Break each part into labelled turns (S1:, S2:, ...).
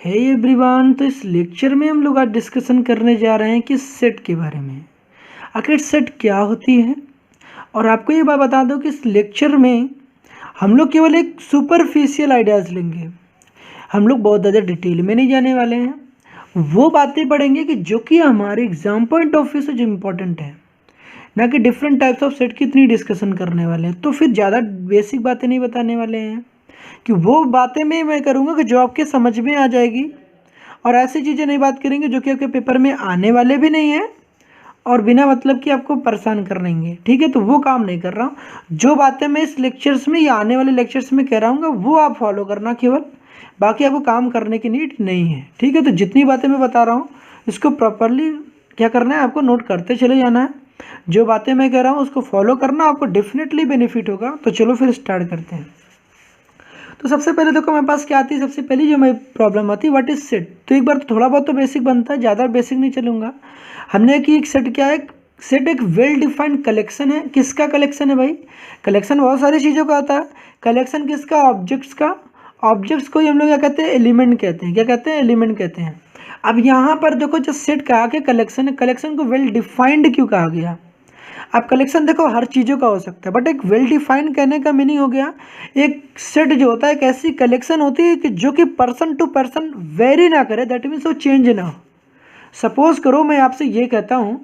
S1: Hey everyone, तो इस lecture में हम लोग आज डिस्कशन करने जा रहे हैं कि सेट के बारे में। आखिर सेट क्या होती है। और आपको ये बात बता दो कि इस लेक्चर में हम लोग केवल एक सुपरफिशियल आइडियाज़ लेंगे। हम लोग बहुत ज़्यादा डिटेल में नहीं जाने वाले हैं। वो बातें पढ़ेंगे कि जो कि हमारे एग्जाम पॉइंट ऑफ व्यू से जो इम्पोर्टेंट है, ना कि डिफरेंट टाइप्स ऑफ सेट की इतनी डिस्कशन करने वाले हैं। तो फिर ज़्यादा बेसिक बातें नहीं बताने वाले हैं कि वो बातें मैं करूँगा कि जो आपके समझ में आ जाएगी, और ऐसी चीज़ें नहीं बात करेंगे जो कि आपके पेपर में आने वाले भी नहीं हैं और बिना मतलब कि आपको परेशान कर लेंगे। ठीक है, तो वो काम नहीं कर रहा हूँ। जो बातें मैं इस लेक्चर्स में या आने वाले लेक्चर्स में कह रहा हूँ वो आप फॉलो करना केवल, बाकी आपको काम करने की नीड नहीं है। ठीक है, तो जितनी बातें मैं बता रहा हूँ इसको प्रॉपरली क्या करना है, आपको नोट करते चले जाना है। जो बातें मैं कह रहा हूँ उसको फॉलो करना, आपको डेफिनेटली बेनिफिट होगा। तो चलो फिर स्टार्ट करते हैं। तो सबसे पहले देखो मेरे पास क्या आती है, सबसे पहली जो मेरी प्रॉब्लम आती है व्हाट इज सेट। तो एक बार तो थोड़ा बहुत तो बेसिक बनता है, ज़्यादा बेसिक नहीं चलूँगा। हमने कि एक सेट क्या है, सेट एक वेल डिफाइंड कलेक्शन है। किसका कलेक्शन है भाई? कलेक्शन बहुत सारी चीज़ों का होता है। कलेक्शन किसका? ऑब्जेक्ट्स का। ऑब्जेक्ट्स को ही हम लोग क्या कहते हैं? एलिमेंट कहते हैं। क्या कहते हैं? एलिमेंट कहते हैं। अब यहाँ पर देखो जो सेट कहा कि कलेक्शन है, कलेक्शन को वेल डिफाइंड क्यों कहा गया? अब कलेक्शन देखो हर चीज़ों का हो सकता है, बट एक वेल डिफाइंड कहने का मीनिंग हो गया एक सेट जो होता है एक ऐसी कलेक्शन होती है कि जो कि पर्सन टू पर्सन वेरी ना करे, दैट मीन्स वो चेंज ना हो। सपोज करो मैं आपसे ये कहता हूँ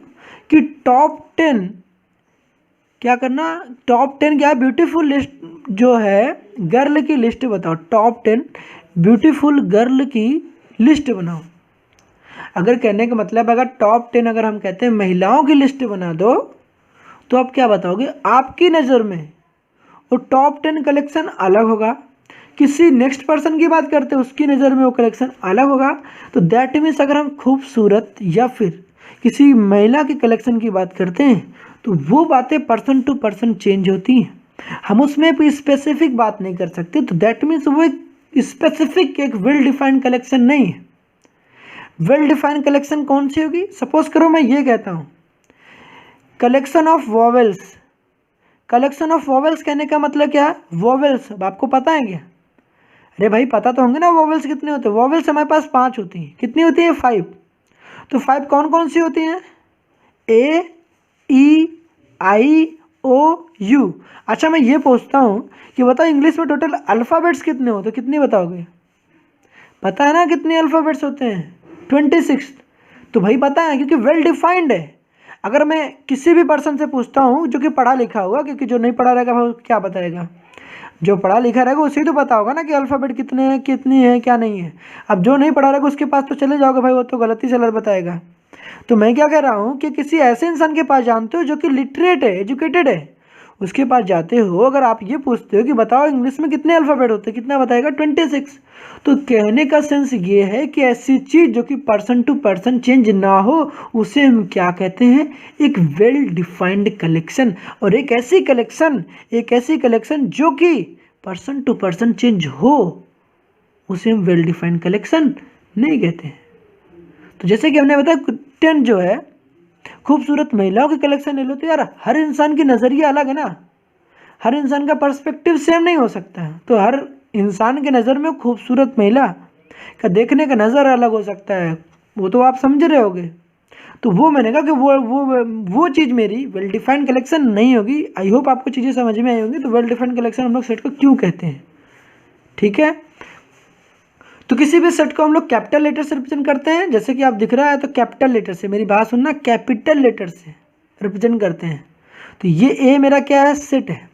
S1: कि टॉप 10 क्या करना, टॉप 10 क्या ब्यूटीफुल लिस्ट जो है गर्ल की लिस्ट बताओ। टॉप 10 ब्यूटीफुल गर्ल की लिस्ट बनाओ। अगर कहने का मतलब अगर टॉप 10 अगर हम कहते हैं महिलाओं की लिस्ट बना दो, तो आप क्या बताओगे? आपकी नज़र में वो टॉप 10 कलेक्शन अलग होगा, किसी नेक्स्ट पर्सन की बात करते हैं उसकी नज़र में वो कलेक्शन अलग होगा। तो दैट मीन्स अगर हम खूबसूरत या फिर किसी महिला की कलेक्शन की बात करते हैं तो वो बातें पर्सन टू पर्सन चेंज होती हैं। हम उसमें कोई स्पेसिफिक बात नहीं कर सकते। तो दैट मीन्स वो एक स्पेसिफिक एक वेल डिफाइंड कलेक्शन नहीं है। वेल डिफाइंड कलेक्शन कौन सी होगी? सपोज करो मैं ये कहता हूँ collection of vowels. Collection of vowels कहने का मतलब क्या है? वॉवेल्स आपको पता है क्या? अरे भाई पता तो होंगे ना वॉवेल्स कितने होते हैं। वॉवेल्स हमारे पास 5 होती हैं। कितनी होती है? 5। तो 5 कौन कौन सी होती हैं? ए, ई, आई, ओ, यू। अच्छा मैं ये पूछता हूँ कि बताओ इंग्लिश में टोटल अल्फ़ाबेट्स कितने होते हैं? कितनी बताओगे? पता है ना कितने अल्फ़ाबेट्स होते हैं? 26। तो भाई पता है क्योंकि वेल डिफाइंड है। अगर मैं किसी भी पर्सन से पूछता हूँ जो कि पढ़ा लिखा होगा, क्योंकि जो नहीं पढ़ा रहेगा वो क्या बताएगा? जो पढ़ा लिखा रहेगा उसे तो पता होगा ना कि अल्फ़ाबेट कितने हैं, कितनी है, क्या नहीं है। अब जो नहीं पढ़ा रहेगा उसके पास तो चले जाओगे भाई, वो तो गलती से गलत बताएगा। तो मैं क्या कह रहा हूँ कि किसी ऐसे इंसान के पास जानते हो जो कि लिटरेट है, एजुकेटेड है, उसके पास जाते हो, अगर आप ये पूछते हो कि बताओ इंग्लिश में कितने अल्फ़ाबेट होते हैं, कितना बताएगा? 26। तो कहने का सेंस ये है कि ऐसी चीज़ जो कि पर्सन टू पर्सन चेंज ना हो उसे हम क्या कहते हैं? एक वेल डिफाइंड कलेक्शन। और एक ऐसी कलेक्शन जो कि पर्सन टू पर्सन चेंज हो उसे हम वेल डिफाइंड कलेक्शन नहीं कहते हैं। तो जैसे कि हमने बताया 10 जो है खूबसूरत महिलाओं की कलेक्शन ले लो, तो यार हर इंसान की नज़रिया अलग है ना, हर इंसान का पर्सपेक्टिव सेम नहीं हो सकता है। तो हर इंसान के नज़र में खूबसूरत महिला का देखने का नज़र अलग हो सकता है, वो तो आप समझ रहे होगे। तो वो मैंने कहा कि वो चीज़ मेरी वेल डिफाइंड कलेक्शन नहीं होगी। आई होप आपको चीज़ें समझ में आई होंगी। तो वेल डिफाइंड कलेक्शन हम लोग सेट को क्यों कहते हैं, ठीक है। तो किसी भी सेट को हम लोग कैपिटल लेटर से रिप्रेजेंट करते हैं, जैसे कि आप दिख रहा है तो कैपिटल लेटर से, मेरी बात सुनना, कैपिटल लेटर से रिप्रेजेंट करते हैं। तो ये ए मेरा क्या है? सेट है।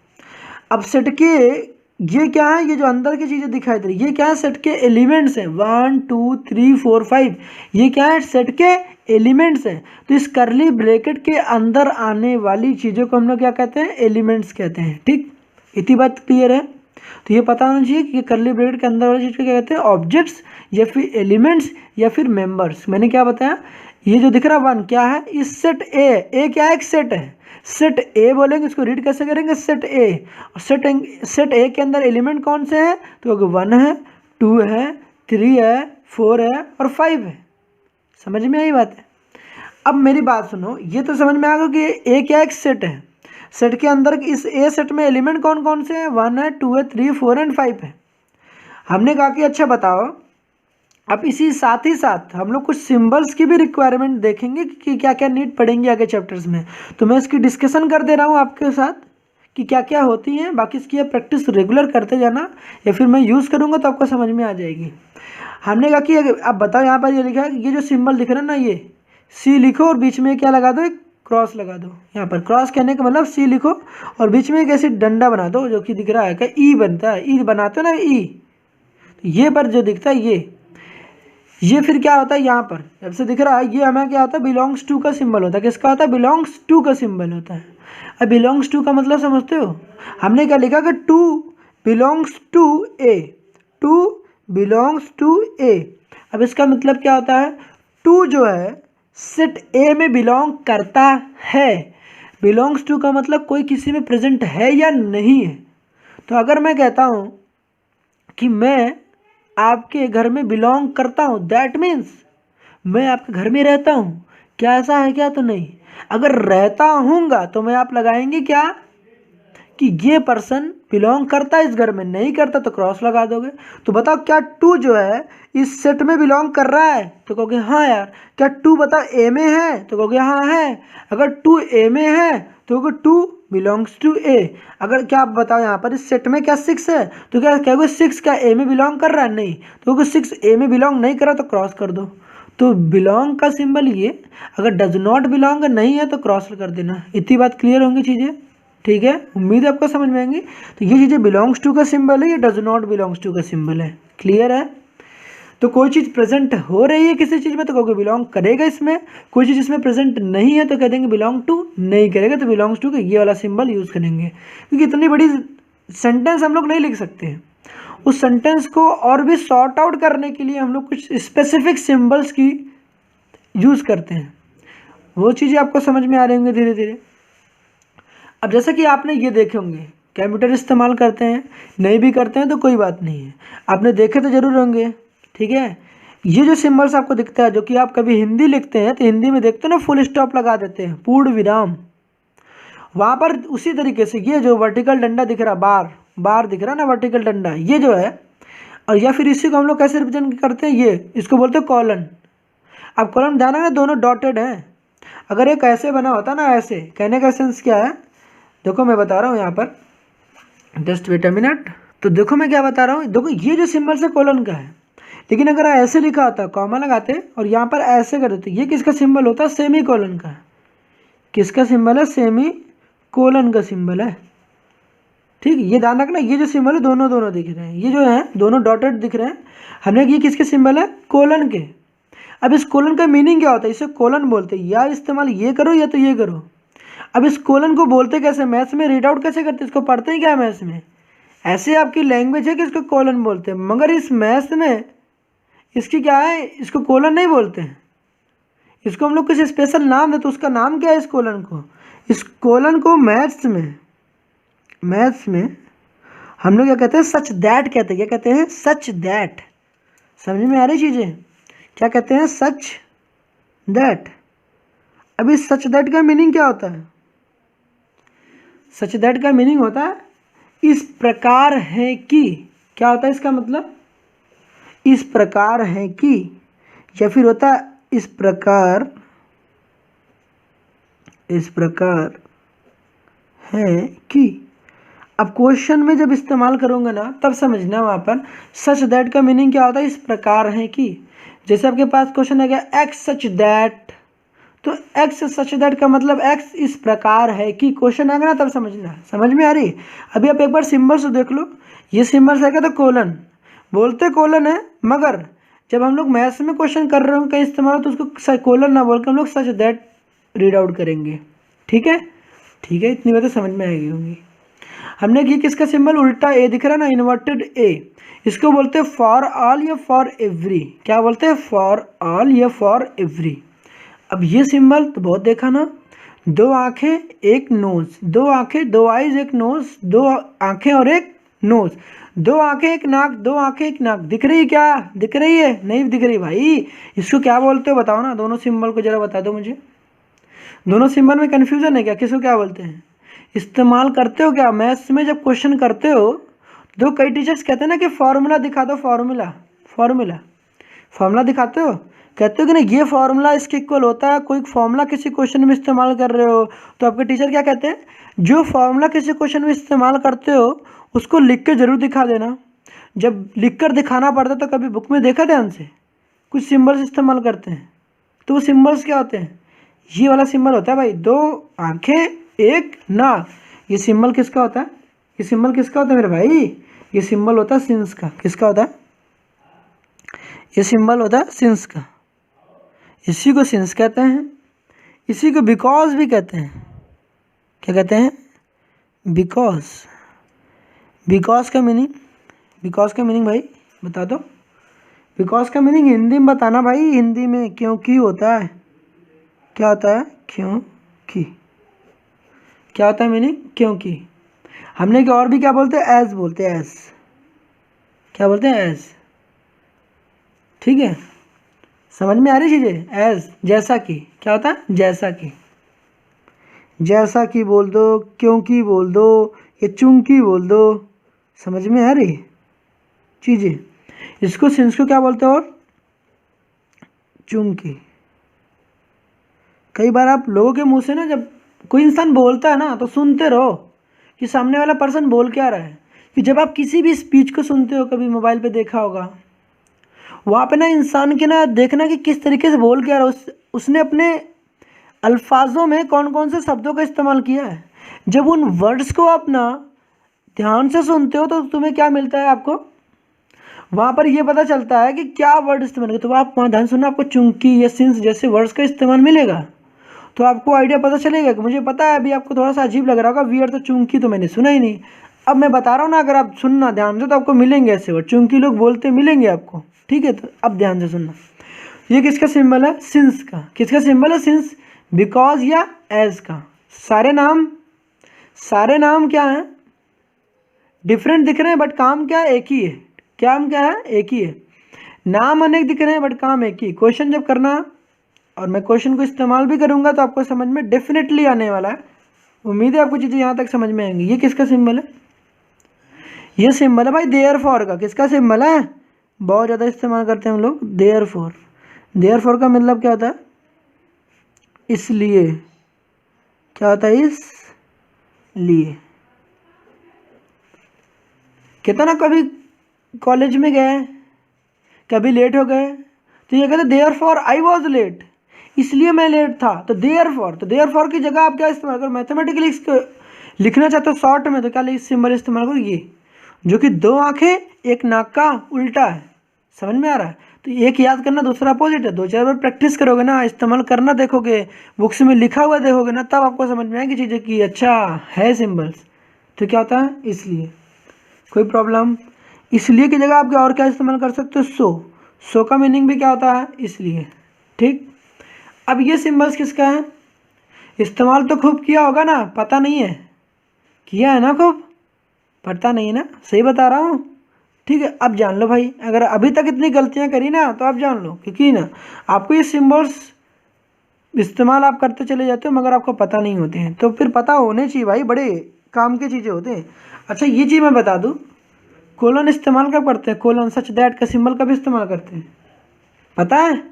S1: अब सेट के ये क्या है? ये जो अंदर की चीज़ें दिखाई दे रही ये क्या है? सेट के एलिमेंट्स हैं। 1 2 3 4 5 ये क्या है? सेट के एलिमेंट्स हैं। तो इस करली ब्रैकेट के अंदर आने वाली चीज़ों को हम लोग क्या कहते हैं? एलिमेंट्स कहते हैं। ठीक, इतनी बात क्लियर है। तो ये पता होना चाहिए कि करली ब्रैकेट के अंदर वाली चीज़ को क्या कहते हैं? ऑब्जेक्ट्स या फिर एलिमेंट्स या फिर मेंबर्स। मैंने क्या बताया? ये जो दिख रहा 1 क्या है? इस सेट ए क्या है? एक सेट है। सेट ए बोलेंगे, इसको रीड कैसे करेंगे? सेट ए। और सेट ए के अंदर एलिमेंट कौन से हैं? तो 1 है, 2 है, 3 है, 4 है और 5 है। समझ में आई बात है? अब मेरी बात सुनो, ये तो समझ में आ गया कि ए क्या? एक सेट है। सेट के अंदर इस ए सेट में एलिमेंट कौन कौन से हैं? 1 है, 2 है, 3 4 एंड 5 है। हमने कहा कि अच्छा बताओ अब इसी साथ ही साथ हम लोग कुछ सिंबल्स की भी रिक्वायरमेंट देखेंगे कि क्या क्या नीड पड़ेंगे आगे चैप्टर्स में। तो मैं इसकी डिस्कशन कर दे रहा हूँ आपके साथ कि क्या क्या होती हैं, बाकी इसकी प्रैक्टिस रेगुलर करते जाना, या फिर मैं यूज़ करूँगा तो आपको समझ में आ जाएगी। हमने कहा कि आप बताओ, यहाँ पर ये लिखा है, ये जो सिंबल दिख रहा है ना, ये सी लिखो और बीच में क्या लगा दो, एक क्रॉस लगा दो। यहाँ पर क्रॉस कहने का मतलब सी लिखो और बीच में एक ऐसी डंडा बना दो जो कि दिख रहा है क्या, ई बनता है, ई बनाते हो ना, ई। तो ये पर जो दिखता है ये फिर क्या होता है, यहाँ पर जब से दिख रहा है ये हमें क्या होता है, बिलोंग्स टू का सिंबल होता है। किसका होता है, बिलोंग्स टू का सिंबल होता है। अब बिलोंग्स टू का मतलब समझते हो, हमने क्या लिखा कि two belongs to A, two belongs to A. अब इसका मतलब क्या होता है, टू जो है सेट ए में बिलोंग करता है। बिलोंग्स टू का मतलब कोई किसी में प्रेजेंट है या नहीं है। तो अगर मैं कहता हूँ कि मैं आपके घर में बिलोंग करता हूँ, दैट मीन्स मैं आपके घर में रहता हूँ। क्या ऐसा है क्या, तो नहीं। अगर रहता हूँगा तो मैं आप लगाएंगे क्या कि ये पर्सन बिलोंग करता है इस घर में, नहीं करता तो क्रॉस लगा दोगे। तो बताओ क्या टू जो है इस सेट में बिलोंग कर रहा है, तो कहोगे हाँ यार। क्या टू बताओ ए में है, तो कहोगे हाँ है। अगर टू ए में है तो कहोगे टू बिलोंग्स टू ए। अगर क्या आप बताओ यहाँ पर इस सेट में क्या 6 है, तो क्या कहोगे 6 क्या ए में बिलोंग कर रहा है, नहीं। तो कहोगे 6 ए में बिलोंग नहीं कर रहा तो क्रॉस कर दो। तो बिलोंग का सिंबल ये, अगर डज नॉट बिलोंग नहीं है तो क्रॉस कर देना। इतनी बात क्लियर होंगी चीज़ें, ठीक है। उम्मीद है आपको समझ में आएंगी। तो ये चीज़ें बिलोंग्स टू का सिंबल है, ये डज नॉट बिलोंग्स टू का सिंबल है। क्लियर है। तो कोई चीज़ प्रेजेंट हो रही है किसी चीज़ में तो कहोगे बिलोंग करेगा इसमें, कोई चीज़ इसमें प्रेजेंट नहीं है तो कह देंगे बिलोंग टू नहीं करेगा, तो बिलोंग्स टू का ये वाला सिंबल यूज़ करेंगे। क्योंकि इतनी बड़ी सेंटेंस हम लोग नहीं लिख सकते हैं, उस सेंटेंस को और भी सॉर्ट आउट करने के लिए हम लोग कुछ स्पेसिफिक सिंबल्स की यूज़ करते हैं। वो चीज़ें आपको समझ में आ रही होंगी धीरे धीरे। अब जैसा कि आपने ये देखे होंगे, कंप्यूटर इस्तेमाल करते हैं, नहीं भी करते हैं तो कोई बात नहीं है, आपने देखे तो ज़रूर होंगे, ठीक है। ये जो सिंबल्स आपको दिखता है, जो कि आप कभी हिंदी लिखते हैं तो हिंदी में देखते हो ना, फुल स्टॉप लगा देते हैं, पूर्ण विराम। वहाँ पर उसी तरीके से ये जो वर्टिकल डंडा दिख रहा, बार बार दिख रहा ना, वर्टिकल डंडा, ये जो है, और या फिर इसी को हम लोग कैसे रिप्रेजेंट करते हैं, ये इसको बोलते हैं कॉलन। अब कॉलन ध्यान रखना दोनों डॉटेड हैं। अगर एक ऐसे बना होता ना, ऐसे, कहने का सेंस क्या है, देखो मैं बता रहा हूँ यहाँ पर, जस्ट वेट अ मिनट। तो देखो मैं क्या बता रहा हूँ, देखो ये जो सिंबल से कॉलन का है, लेकिन अगर ऐसे लिखा होता, कॉमा लगाते और यहाँ पर ऐसे कर देते, ये किसका सिंबल होता है, सेमी कॉलन का। किसका सिंबल है, सेमी कोलन का सिंबल है, ठीक। ये ध्यान रखना, ये जो सिंबल है दोनों दोनों दिख रहे हैं, ये जो है दोनों डॉटेड दिख रहे हैं, हमने ये किसके सिंबल है, कोलन के। अब इस कोलन का मीनिंग क्या होता है, इसे कोलन बोलते हैं, या इस्तेमाल ये करो या तो ये करो। अब इस कोलन को बोलते कैसे, मैथ्स में रीड आउट कैसे करते, इसको पढ़ते हैं क्या मैथ्स में, ऐसे आपकी लैंग्वेज है कि इसको कोलन बोलते हैं, मगर इस मैथ्स में इसकी क्या है, इसको कोलन नहीं बोलते हैं, इसको हम लोग कुछ स्पेशल नाम देते, तो उसका नाम क्या है इस कोलन को, इस कोलन को मैथ्स में हम लोग क्या कहते हैं, सच दैट कहते हैं। क्या कहते हैं, सच दैट। समझ में आ रही चीज़ें, क्या कहते हैं, सच दैट। अब इस सच दैट का मीनिंग क्या होता है, सच दैट का मीनिंग होता है इस प्रकार है कि। क्या होता है इसका मतलब, इस प्रकार है कि, या फिर होता है इस प्रकार है कि। अब क्वेश्चन में जब इस्तेमाल करूँगा ना तब समझना, वहाँ पर सच दैट का मीनिंग क्या होता है, इस प्रकार है कि। जैसे आपके पास क्वेश्चन आ गया एक्स सच दैट, तो एक्स सच दैट का मतलब एक्स इस प्रकार है कि, क्वेश्चन आएगा ना तब समझना। समझ में आ रही। अभी आप एक बार सिंबल से देख लो, ये सिंबल आएगा तो कोलन, बोलते कोलन है, मगर जब हम लोग मैथ्स में क्वेश्चन कर रहे हो कहीं इस्तेमाल, तो उसको कोलन ना बोल के हम लोग सच दैट रीड आउट करेंगे, ठीक है। ठीक है, इतनी बातें समझ में आएगी होंगी। हमने ये किसका सिंबल, उल्टा ए दिख रहा है ना, इन्वर्टेड ए, इसको बोलते हैं फॉर ऑल या फॉर एवरी। क्या बोलते हैं, फॉर ऑल या फॉर एवरी। अब ये सिंबल तो बहुत देखा ना, दो आंखें एक नोज, दो आंखें दो आईज एक नोज, दो आंखें और एक नोज, दो आंखें एक नाक, दो आंखें एक नाक। दिख रही है क्या, दिख रही है, नहीं दिख रही भाई, इसको क्या बोलते हो बताओ ना, दोनों सिंबल को जरा बता दो मुझे। दोनों सिंबल में कन्फ्यूजन है क्या, किसको क्या बोलते हैं, इस्तेमाल करते हो क्या मैथ्स में जब क्वेश्चन करते हो। दो कई टीचर्स कहते हैं ना कि फॉर्मूला दिखा दो, फॉर्मूला फॉर्मूला दिखाते हो, कहते हो कि नहीं ये फॉर्मूला इसके इक्वल होता है, कोई फॉर्मूला किसी क्वेश्चन में इस्तेमाल कर रहे हो तो आपके टीचर क्या कहते हैं, जो फॉर्मूला किसी क्वेश्चन में इस्तेमाल करते हो उसको लिख के ज़रूर दिखा देना। जब लिख कर दिखाना पड़ता तो कभी बुक में देखा ध्यान से, कुछ सिम्बल्स इस्तेमाल करते हैं, तो वो सिम्बल्स क्या होते हैं, ये वाला सिंबल होता है भाई, 2 आंखें 1 नाक। ये सिंबल किसका होता है, ये सिंबल किसका होता है मेरे भाई, ये सिंबल होता है सिंस का। किसका होता है, ये सिंबल होता है सिंस का। इसी को सिंस कहते हैं, इसी को बिकॉज भी कहते हैं। क्या कहते हैं, बिकॉज। बिकॉज का मीनिंग, बिकॉज का मीनिंग भाई बता दो, बिकॉज का मीनिंग हिंदी में बताना भाई, हिंदी में क्योंकि होता है। क्या होता है, क्योंकि। क्या होता है मीनिंग, क्योंकि। हमने क्या और भी क्या बोलते हैं, एज बोलते हैं, एज। क्या बोलते हैं, एज। ठीक है, समझ में आ रही चीज़ें, एज जैसा कि। क्या होता है, जैसा कि। जैसा कि बोल दो, क्योंकि बोल दो, या चूंकि बोल दो, समझ में आ रही चीज़ें। इसको सिंस को क्या बोलते हो, और चूंकि। कई बार आप लोगों के मुंह से ना जब कोई इंसान बोलता है ना तो सुनते रहो कि सामने वाला पर्सन बोल क्या रहा है। कि जब आप किसी भी स्पीच को सुनते हो, कभी मोबाइल पे देखा होगा, वहाँ पे ना इंसान के ना देखना कि किस तरीके से बोल क्या रहा है, उसने अपने अल्फाजों में कौन कौन से शब्दों का इस्तेमाल किया है। जब उन वर्ड्स को आप ना ध्यान से सुनते हो तो तुम्हें क्या मिलता है, आपको वहाँ पर ये पता चलता है कि क्या वर्ड इस्तेमाल किया। तो आप वहाँ ध्यान सुनना, आपको चूंकि या सिंस जैसे वर्ड्स का इस्तेमाल मिलेगा तो आपको आइडिया पता चलेगा। कि मुझे पता है अभी आपको थोड़ा सा अजीब लग रहा होगा, वियर्ड तो चूंकि तो मैंने सुना ही नहीं, अब मैं बता रहा हूँ ना, अगर आप सुनना ध्यान से तो आपको मिलेंगे ऐसे वर्ड, चूंकि लोग बोलते मिलेंगे आपको। ठीक है, तो अब ध्यान से सुनना। ये किसका सिंबल है, सिंस का। किसका सिंबल है, सिंस, बिकॉज या एज का। सारे नाम क्या है, डिफरेंट दिख रहे हैं बट काम क्या है, एक ही है। काम क्या है, एक ही है। नाम अनेक दिख रहे हैं बट काम एक ही। क्वेश्चन जब करना, और मैं क्वेश्चन को इस्तेमाल भी करूंगा तो आपको समझ में डेफिनेटली आने वाला है। उम्मीद है आपको चीज़ें यहाँ तक समझ में आएंगी। ये किसका सिंबल है, ये सिंबल है भाई देयरफॉर का। किसका सिंबल है, बहुत ज़्यादा इस्तेमाल करते हैं हम लोग, देयरफॉर। देयरफॉर का मतलब क्या होता है, इसलिए। क्या होता है, इसलिए। कहता ना कभी कॉलेज में गए, कभी लेट हो गए तो ये कहते देयरफॉर आई वॉज लेट, इसलिए मैं लेट था। तो देयरफॉर की जगह आप क्या इस्तेमाल करो, मैथमेटिकली लिखना चाहते हो शॉर्ट में तो क्या सिंबल इस्तेमाल करो, ये जो कि 2 आंखें 1 नाक का उल्टा है। समझ में आ रहा है, तो एक याद करना, दूसरा अपोजिट है। 2-4 बार प्रैक्टिस करोगे ना, इस्तेमाल करना देखोगे, बुक्स में लिखा हुआ देखोगे ना, तब आपको समझ में आएगी चीज़ें कि अच्छा है सिंबल्स। तो क्या होता है, इसलिए। कोई प्रॉब्लम, इसलिए की जगह आप क्या और क्या इस्तेमाल कर सकते हो, सो का मीनिंग भी क्या होता है, इसलिए। ठीक, अब ये सिंबल्स किसका है, इस्तेमाल तो खूब किया होगा ना, पता नहीं है, किया है ना खूब, पता नहीं है ना, सही बता रहा हूँ। ठीक है, अब जान लो भाई, अगर अभी तक इतनी गलतियाँ करी ना तो आप जान लो, क्योंकि ना आपको ये सिंबल्स इस्तेमाल आप करते चले जाते हो मगर आपको पता नहीं होते हैं। तो फिर पता होने चाहिए भाई, बड़े काम की चीज़ें होते हैं। अच्छा ये चीज़ मैं बता दूँ, कोलन इस्तेमाल कब करते हैं, कोलन सच दैट का सिंबल कब इस्तेमाल करते हैं, पता है।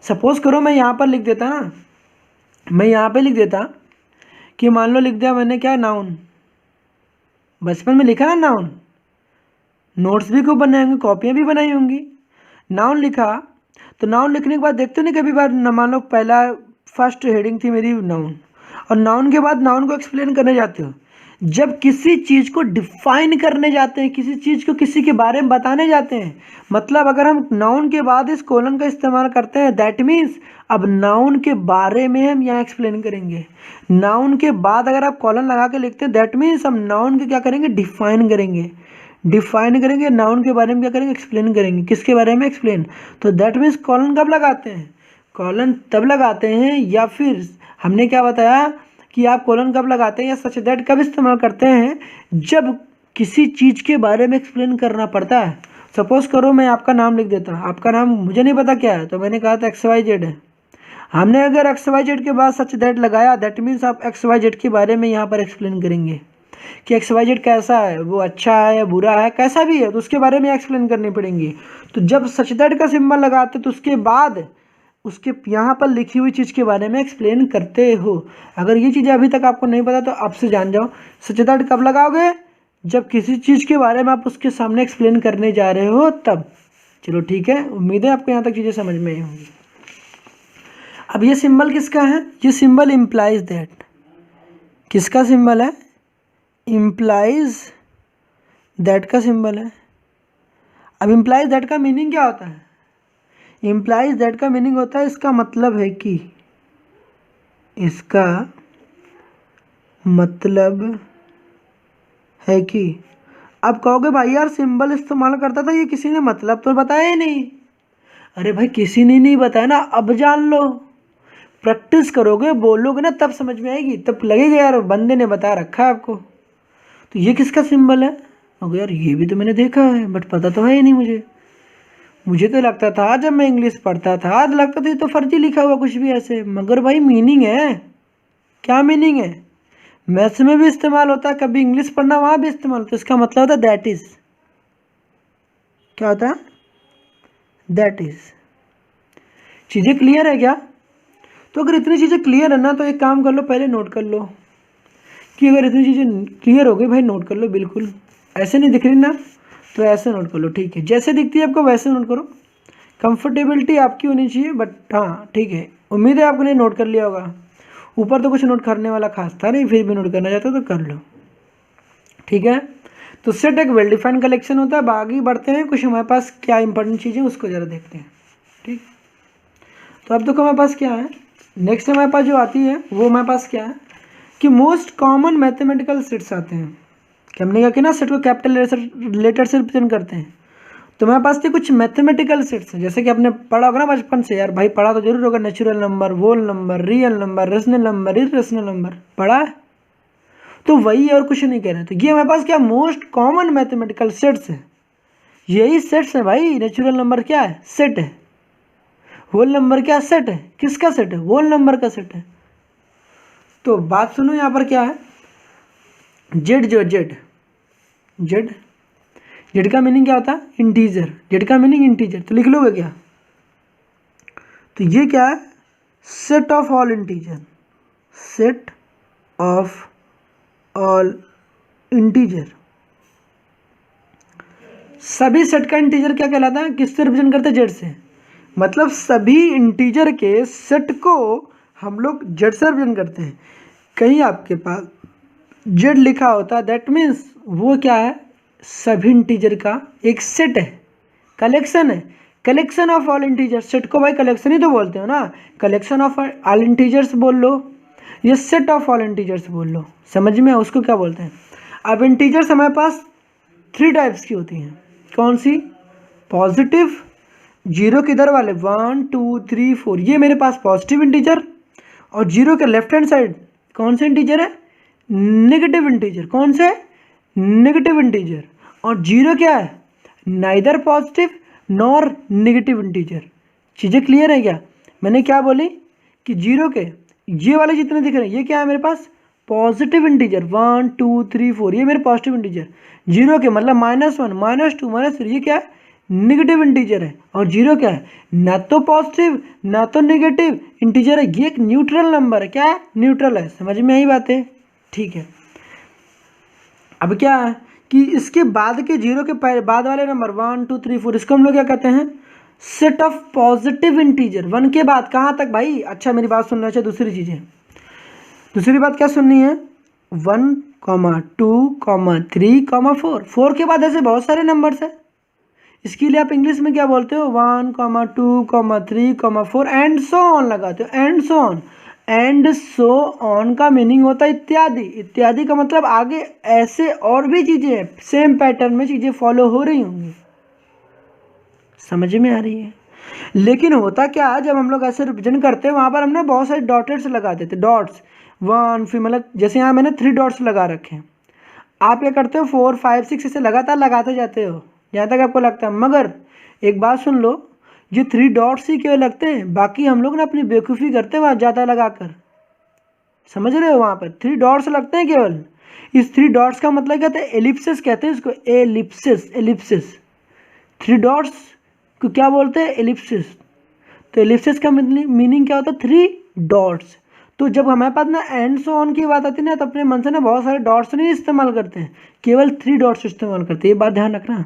S1: सपोज करो मैं यहाँ पर लिख देता ना, मैं यहाँ पे लिख देता कि मान लो लिख दिया मैंने क्या, नाउन। बचपन में लिखा ना नाउन, नोट्स भी खूब बनाए होंगे, कॉपियाँ भी बनाई होंगी। नाउन लिखा तो नाउन लिखने के बाद देखते हो नहीं कभी बार, मान लो पहला फर्स्ट हेडिंग थी मेरी नाउन, और नाउन के बाद नाउन को एक्सप्लेन करने जाते हो। जब किसी चीज़ को डिफाइन करने जाते हैं, किसी चीज़ को किसी के बारे में बताने जाते हैं, मतलब अगर हम नाउन के बाद इस कोलन का इस्तेमाल करते हैं, दैट मीन्स अब नाउन के बारे में हम यहाँ एक्सप्लेन करेंगे। नाउन के बाद अगर आप कॉलन लगा के लिखते हैं, दैट मीन्स हम नाउन के क्या करेंगे, डिफाइन करेंगे। नाउन के बारे में क्या करेंगे, एक्सप्लेन करेंगे। किसके बारे में, एक्सप्लेन। तो दैट मीन्स कॉलन कब लगाते हैं, कॉलन तब लगाते हैं, या फिर हमने क्या बताया कि आप कोलन कब लगाते हैं या सच दैट कब इस्तेमाल करते हैं, जब किसी चीज़ के बारे में एक्सप्लेन करना पड़ता है। सपोज करो मैं आपका नाम लिख देता, आपका नाम मुझे नहीं पता क्या है, तो मैंने कहा था XYZ है। हमने अगर XYZ के बाद सच दैट लगाया, दैट मीन्स आप XYZ के बारे में यहाँ पर एक्सप्लेन करेंगे कि XYZ कैसा है, वो अच्छा है या बुरा है, कैसा भी है, तो उसके बारे में एक्सप्लेन करनी पड़ेंगी। तो जब सच दैट का सिंबल लगाते तो उसके बाद उसके यहाँ पर लिखी हुई चीज़ के बारे में एक्सप्लेन करते हो। अगर ये चीज़ें अभी तक आपको नहीं पता तो आपसे जान जाओ। सच दैट कब लगाओगे? जब किसी चीज़ के बारे में आप उसके सामने एक्सप्लेन करने जा रहे हो तब। चलो ठीक है, उम्मीद है आपको यहाँ तक चीज़ें समझ में आई होंगी। अब ये सिंबल किसका है? ये सिंबल इम्प्लाइज दैट। किसका सिंबल है? इम्प्लाइज दैट का सिंबल है। अब इम्प्लाइज दैट का मीनिंग क्या होता है? इम्प्लाइज दैट का मीनिंग होता है इसका मतलब है कि, इसका मतलब है कि। अब कहोगे भाई यार सिंबल इस्तेमाल करता था, ये किसी ने मतलब तो बताया ही नहीं। अरे भाई किसी ने नहीं बताया ना, अब जान लो। प्रैक्टिस करोगे, बोलोगे ना, तब समझ में आएगी, तब लगेगा यार बंदे ने बता रखा है आपको। तो ये किसका सिंबल है? हो यार ये भी तो मैंने देखा है बट पता तो है ही नहीं मुझे तो लगता था जब मैं इंग्लिश पढ़ता था लगता था ये तो फर्जी लिखा हुआ कुछ भी ऐसे, मगर भाई मीनिंग है। क्या मीनिंग है? मैथ्स में भी इस्तेमाल होता है, कभी इंग्लिश पढ़ना वहाँ भी इस्तेमाल होता है। इसका मतलब होता है दैट इज। क्या होता है? That is. चीज़ें क्लियर है क्या? तो अगर इतनी चीज़ें क्लियर है ना तो एक काम कर लो, पहले नोट कर लो कि अगर इतनी चीज़ें क्लियर हो गई भाई नोट कर लो। बिल्कुल ऐसे नहीं दिख रही ना तो ऐसे नोट कर लो, ठीक है। जैसे दिखती है आपको वैसे नोट करो। कंफर्टेबिलिटी आपकी होनी चाहिए, बट हाँ ठीक है, उम्मीद है आपने नोट कर लिया होगा। ऊपर तो कुछ नोट करने वाला खास था नहीं, फिर भी नोट करना चाहते हो तो कर लो, ठीक है। तो सेट एक वेल डिफाइंड कलेक्शन होता है। आगे बढ़ते हैं, कुछ हमारे पास क्या इंपॉर्टेंट चीज़ें उसको ज़रा देखते हैं, ठीक। तो अब देखो हमारे पास क्या है, नेक्स्ट हमारे पास जो आती है वो हमारे पास क्या है कि मोस्ट कॉमन मैथमेटिकल सेट्स आते हैं कि हमने क्या किया ना, सेट को कैपिटल लेटर से रिप्रेजेंट करते हैं। तो हमारे पास थे कुछ मैथमेटिकल सेट्स हैं, जैसे कि आपने पढ़ा होगा ना बचपन से, यार भाई पढ़ा तो जरूर होगा, natural number, whole number, real number, rational number, irrational number, पढ़ा है। तो वही और कुछ नहीं कह रहे। तो ये हमारे पास क्या मोस्ट कॉमन मैथमेटिकल सेट्स है, यही सेट्स है भाई। नेचुरल नंबर क्या है? सेट है। होल नंबर क्या? सेट है। किसका सेट है? होल नंबर का सेट है। तो बात सुनो, यहाँ पर क्या है, जेड जो जेड जेड जेड का मीनिंग क्या होता है? इंटीजर। जेड का मीनिंग इंटीजर, तो लिख लोगे क्या? तो ये क्या है? Set of all integer. Set of all integer. सभी सेट का इंटीजर क्या कहलाता है? किससे रिप्रेजेंट करते हैं? जेड से। मतलब सभी इंटीजर के सेट को हम लोग जेड से रिप्रेजेंट करते हैं। कहीं आपके पास जेड लिखा होता है दैट मीन्स वो क्या है? सभी इंटीजर का एक सेट है, कलेक्शन है। Collection of all integer. Set को भाई कलेक्शन ही तो बोलते हो ना, कलेक्शन ऑफ ऑल इंटीजर्स बोल लो, ये सेट ऑफ ऑल इंटीजर्स बोल लो, समझ में उसको क्या बोलते हैं। अब इंटीजर्स हमारे पास 3 टाइप्स की होती हैं। कौन सी? पॉजिटिव, जीरो के इधर वाले 1 2 3 4, ये मेरे पास पॉजिटिव इंटीजर। और जीरो के लेफ्ट हैंड साइड कौन से इंटीजर है? Negative integer. कौन से? Negative integer. और जीरो क्या है? Neither positive nor negative integer. चीज़ें क्लियर है क्या? मैंने क्या बोली कि जीरो के ये वाले जितने दिख रहे हैं ये क्या है मेरे पास? Positive integer. 1 2 3 4 ये मेरे पॉजिटिव इंटीजर। जीरो के मतलब -1 -2 -3 ये क्या है? नेगेटिव इंटीजर है। और जीरो क्या है? ना तो पॉजिटिव ना तो नेगेटिव इंटीजर है, ये एक न्यूट्रल नंबर है। क्या है? न्यूट्रल है। समझ में आई बातें? ठीक है। अब क्या है कि इसके बाद के जीरो के बाद वाले नंबर 1 2 3 4 इसको हम लोग क्या कहते हैं? Set of positive integer. 1 के बाद कहाँ तक भाई? अच्छा मेरी बात सुनना चाहिए। दूसरी बात क्या सुननी है? 1 2 3 4। 4 के बाद ऐसे बहुत सारे नंबर्स है, इसके लिए आप इंग्लिश में क्या बोलते हो? 1 2 3 4 एंड सो ऑन लगाते हो। And so on. And so on का मीनिंग होता है इत्यादि। इत्यादि का मतलब आगे ऐसे और भी चीज़ें हैं, सेम पैटर्न में चीज़ें फॉलो हो रही होंगी। समझ में आ रही है? लेकिन होता क्या है, जब हम लोग ऐसे रिप्रेजेंट करते हैं वहाँ पर हमने बहुत सारे डॉटेड्स लगा देते, डॉट्स 1 फिर मतलब जैसे यहाँ मैंने 3 डॉट्स लगा रखे हैं। आप क्या करते हो? 4 5 6 ऐसे लगातार लगाते जाते हो जहाँ तक आपको लगता है। मगर एक बात सुन लो, ये 3 डॉट्स ही क्यों लगते हैं? बाकी हम लोग ना अपनी बेवकूफ़ी करते हैं वहाँ ज़्यादा लगाकर। समझ रहे हो? वहाँ पर 3 डॉट्स लगते हैं केवल। इस 3 डॉट्स का मतलब क्या होता है? एलिप्सिस कहते हैं इसको। एलिप्सिस। 3 डॉट्स को क्या बोलते हैं, एलिप्सिस। तो एलिप्सिस का मीनिंग क्या होता है, 3 डॉट्स। तो जब हमारे पास ना एंड सो ऑन की बात आती है ना, तो अपने मन से ना बहुत सारे डॉट्स नहीं इस्तेमाल करते हैं, केवल 3 डॉट्स इस्तेमाल करते हैं, ये बात ध्यान रखना।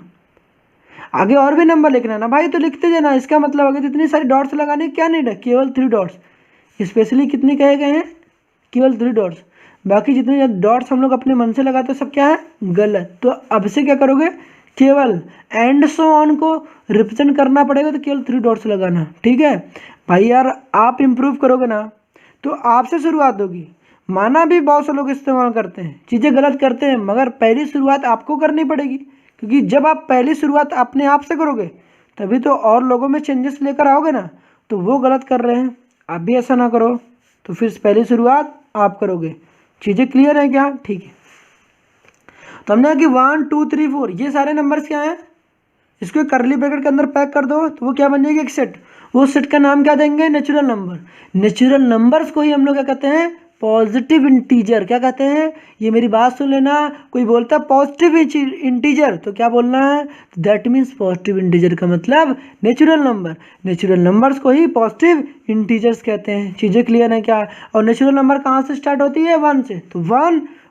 S1: आगे और भी नंबर लिखना ना भाई, तो लिखते जाना, इसका मतलब अगर इतनी सारी डॉट्स लगाने क्या नहीं है, केवल 3 डॉट्स। स्पेशली कितने कहे गए हैं, केवल 3 डॉट्स। बाकी जितने डॉट्स हम लोग अपने मन से लगाते हैं सब क्या है, गलत। तो अब से क्या करोगे, केवल एंड सो ऑन को रिप्रेजेंट करना पड़ेगा, तो केवल 3 डॉट्स लगाना, ठीक है भाई। यार आप इम्प्रूव करोगे ना तो आपसे शुरुआत होगी। माना भी बहुत से लोग इस्तेमाल करते हैं, चीज़ें गलत करते हैं, मगर पहली शुरुआत आपको करनी पड़ेगी, क्योंकि जब आप पहली शुरुआत अपने आप से करोगे तभी तो और लोगों में चेंजेस लेकर आओगे ना। तो वो गलत कर रहे हैं, आप भी ऐसा ना करो, तो फिर पहली शुरुआत आप करोगे। चीज़ें क्लियर है क्या, ठीक है। तो हमने कि 1 2 3 4 ये सारे नंबर्स क्या हैं, इसको करली ब्रैकेट के अंदर पैक कर दो, तो वो क्या बन जाएगी, एक सेट। वो सेट का नाम क्या देंगे, नेचुरल नंबर। नेचुरल नंबर्स को ही हम लोग क्या कहते हैं, पॉजिटिव इंटीजर। क्या कहते हैं, ये मेरी बात सुन लेना, कोई बोलता है पॉजिटिव इंटीजर तो क्या बोलना है, दैट मीन्स पॉजिटिव इंटीजर का मतलब नेचुरल नंबर। नेचुरल नंबर्स को ही पॉजिटिव इंटीजर्स कहते हैं। चीज़ें क्लियर है क्या। और नेचुरल नंबर कहाँ से स्टार्ट होती है, 1 से। तो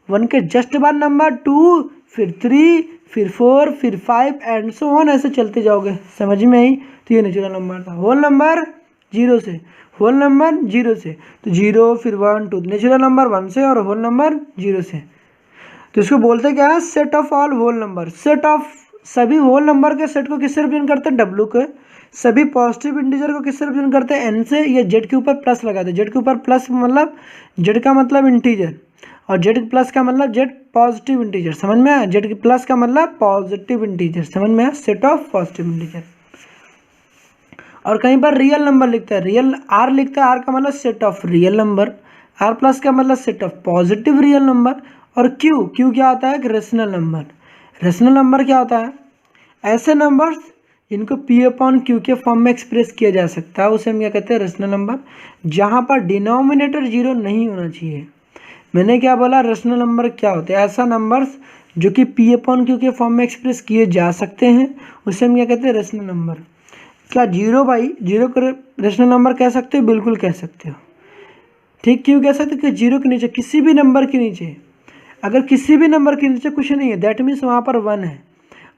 S1: 1 के जस्ट बाद नंबर 2, फिर 3, फिर 4, फिर 5 एंड सो ऑन, ऐसे चलते जाओगे, समझ में आई। तो ये नेचुरल नंबर था। होल नंबर 0 से, होल नंबर 0 से, तो 0 फिर 1 2, नेचुरल नंबर 1 से और होल नंबर 0 से। तो इसको बोलते क्या है, set of all whole number. Set of सभी होल नंबर के सेट को किससे रिप्रेजेंट करते हैं, W के। सभी पॉजिटिव इंटीजर को किससे रिप्रेजेंट करते हैं, N से। ये Z के ऊपर प्लस लगाते हैं, Z के ऊपर प्लस मतलब Z का मतलब इंटीजर, और Z प्लस का मतलब Z पॉजिटिव इंटीजर, समझ में आया। Z प्लस का मतलब पॉजिटिव इंटीजर, समझ में आया, सेट ऑफ पॉजिटिव इंटीजर। और कहीं पर रियल नंबर लिखता है, रियल R लिखता है, R का मतलब set of real number, R plus का मतलब set of positive real number. और Q क्या होता है, एक रेशनल नंबर। रेशनल नंबर क्या होता है, ऐसे नंबर्स जिनको P/Q के फॉर्म में एक्सप्रेस किया जा सकता है, उसे हम क्या कहते हैं, रेशनल नंबर। जहाँ पर डिनोमिनेटर 0 नहीं होना चाहिए। मैंने क्या बोला, रेशनल नंबर क्या होते हैं, ऐसा नंबर्स जो कि P/Q के फॉर्म में एक्सप्रेस किए जा सकते हैं, उसे हम क्या कहते हैं, रेशनल नंबर। क्या 0 भाई, 0 को रेशनल नंबर कह सकते हो, बिल्कुल कह सकते हो, ठीक। क्यों कह सकते हो, कि 0 के नीचे किसी भी नंबर के नीचे, अगर किसी भी नंबर के नीचे कुछ नहीं है दैट मीन्स वहाँ पर 1 है,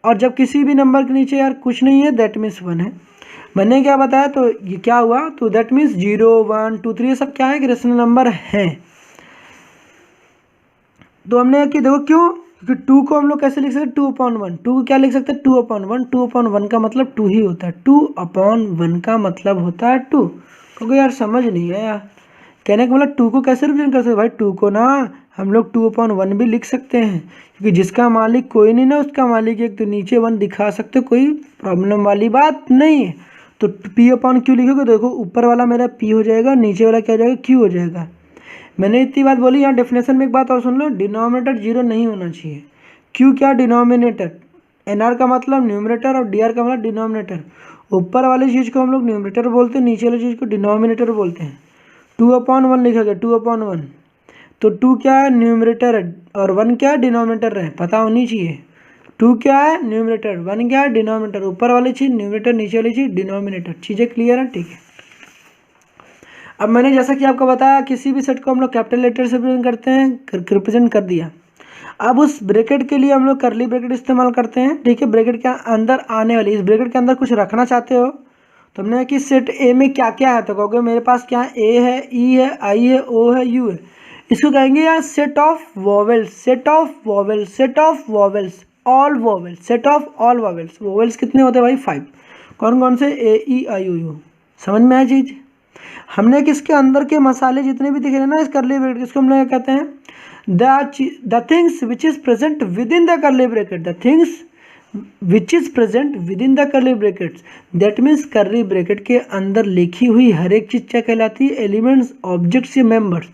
S1: और जब किसी भी नंबर के नीचे यार कुछ नहीं है दैट मीन्स 1 है। मैंने क्या बताया, तो ये क्या हुआ, तो दैट मीन्स 0 1 2 3 ये सब क्या है, कि रेशनल नंबर हैं। तो हमने कि देखो क्यों, क्योंकि 2 को हम लोग कैसे लिख सकते हैं, 2/1। 2 को क्या लिख सकते हैं, 2/1। 2/1 का मतलब 2 ही होता है, 2/1 का मतलब होता है 2। क्योंकि यार समझ नहीं है यार, कहने का मतलब 2 को कैसे रिप्रेजेंट कर सकते भाई, 2 को ना हम लोग 2/1 भी लिख सकते हैं, क्योंकि जिसका मालिक कोई नहीं ना उसका मालिक एक, तो नीचे 1 दिखा सकते, कोई प्रॉब्लम वाली बात नहीं है। तो P/Q लिखोगे, देखो ऊपर वाला मेरा P हो जाएगा, नीचे वाला क्या हो जाएगा, Q हो जाएगा। मैंने इतनी बात बोली, यहाँ डेफिनेशन में एक बात और सुन लो, डिनोमिनेटर 0 नहीं होना चाहिए। क्यों, क्या डिनोमिनेटर, NR का मतलब न्यूमरेटर और DR का मतलब डिनोमिनेटर। ऊपर वाली चीज़ को हम लोग न्यूमरेटर बोलते हैं, नीचे वाली चीज़ को डिनोमिनेटर बोलते हैं। 2/1 लिखा गया, 2/1, तो 2 क्या है, न्यूमरेटर है, और 1 क्या है, डिनोमिनेटर है, पता होनी चाहिए। 2 क्या है, न्यूमरेटर, 1 क्या है, डिनोमिनेटर। ऊपर वाली चीज़ न्यूमरेटर, नीचे वाली चीज़ डिनोमिनेटर। चीज़ें क्लियर है, ठीक है। अब मैंने जैसा कि आपको बताया, किसी भी सेट को हम लोग कैपिटल लेटर से रिप्रेजेंट करते हैं, रिप्रेजेंट कर दिया। अब उस ब्रैकेट के लिए हम लोग करली ब्रैकेट इस्तेमाल करते हैं, ठीक है। ब्रैकेट के अंदर आने वाली, इस ब्रैकेट के अंदर कुछ रखना चाहते हो, तो हमने कि सेट ए में क्या क्या है, तो कहोगे मेरे पास क्या है, ए है, ई है, आई है, ओ है, यू है। इसको कहेंगे यार set of vowels, set of vowels, set of vowels, all vowels, set of all vowels. Vowels कितने होते हैं भाई, 5। कौन कौन से, ए ई आई ओ यू। समझ में आया चीज़। हमने किसके अंदर के मसाले जितने भी दिख रहे हैं ना इस करली ब्रैकेट, इसको हम लोग कहते हैं the things which is present with in the करली bracket, the things which is present with in the करली ब्रैकेट्स। दैट मीन्स करली ब्रैकेट के अंदर लिखी हुई हर एक चीज़ क्या कहलाती है, एलिमेंट्स, ऑब्जेक्ट्स या मेंबर्स।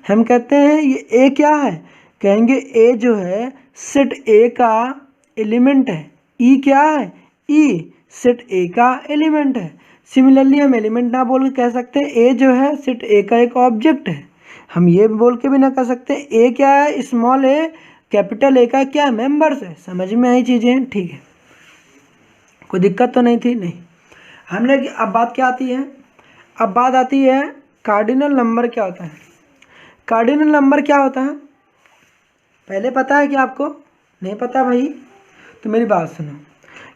S1: हम कहते हैं ये ए क्या है, कहेंगे ए जो है सेट ए का एलिमेंट है। ई क्या है, ई सेट ए का एलिमेंट है। सिमिलरली हम एलिमेंट ना बोल के कह सकते हैं ए जो है सेट ए का एक ऑब्जेक्ट है। हम ये बोल के भी ना कह सकते ए क्या है, स्मॉल ए, कैपिटल ए का क्या मेंबर्स है। समझ में आई चीज़ें, ठीक है। कोई दिक्कत तो नहीं थी, नहीं। हमने अब बात क्या आती है, अब बात आती है कार्डिनल नंबर क्या होता है। कार्डिनल नंबर क्या होता है पहले पता है क्या आपको? नहीं पता भाई? तो मेरी बात सुनो।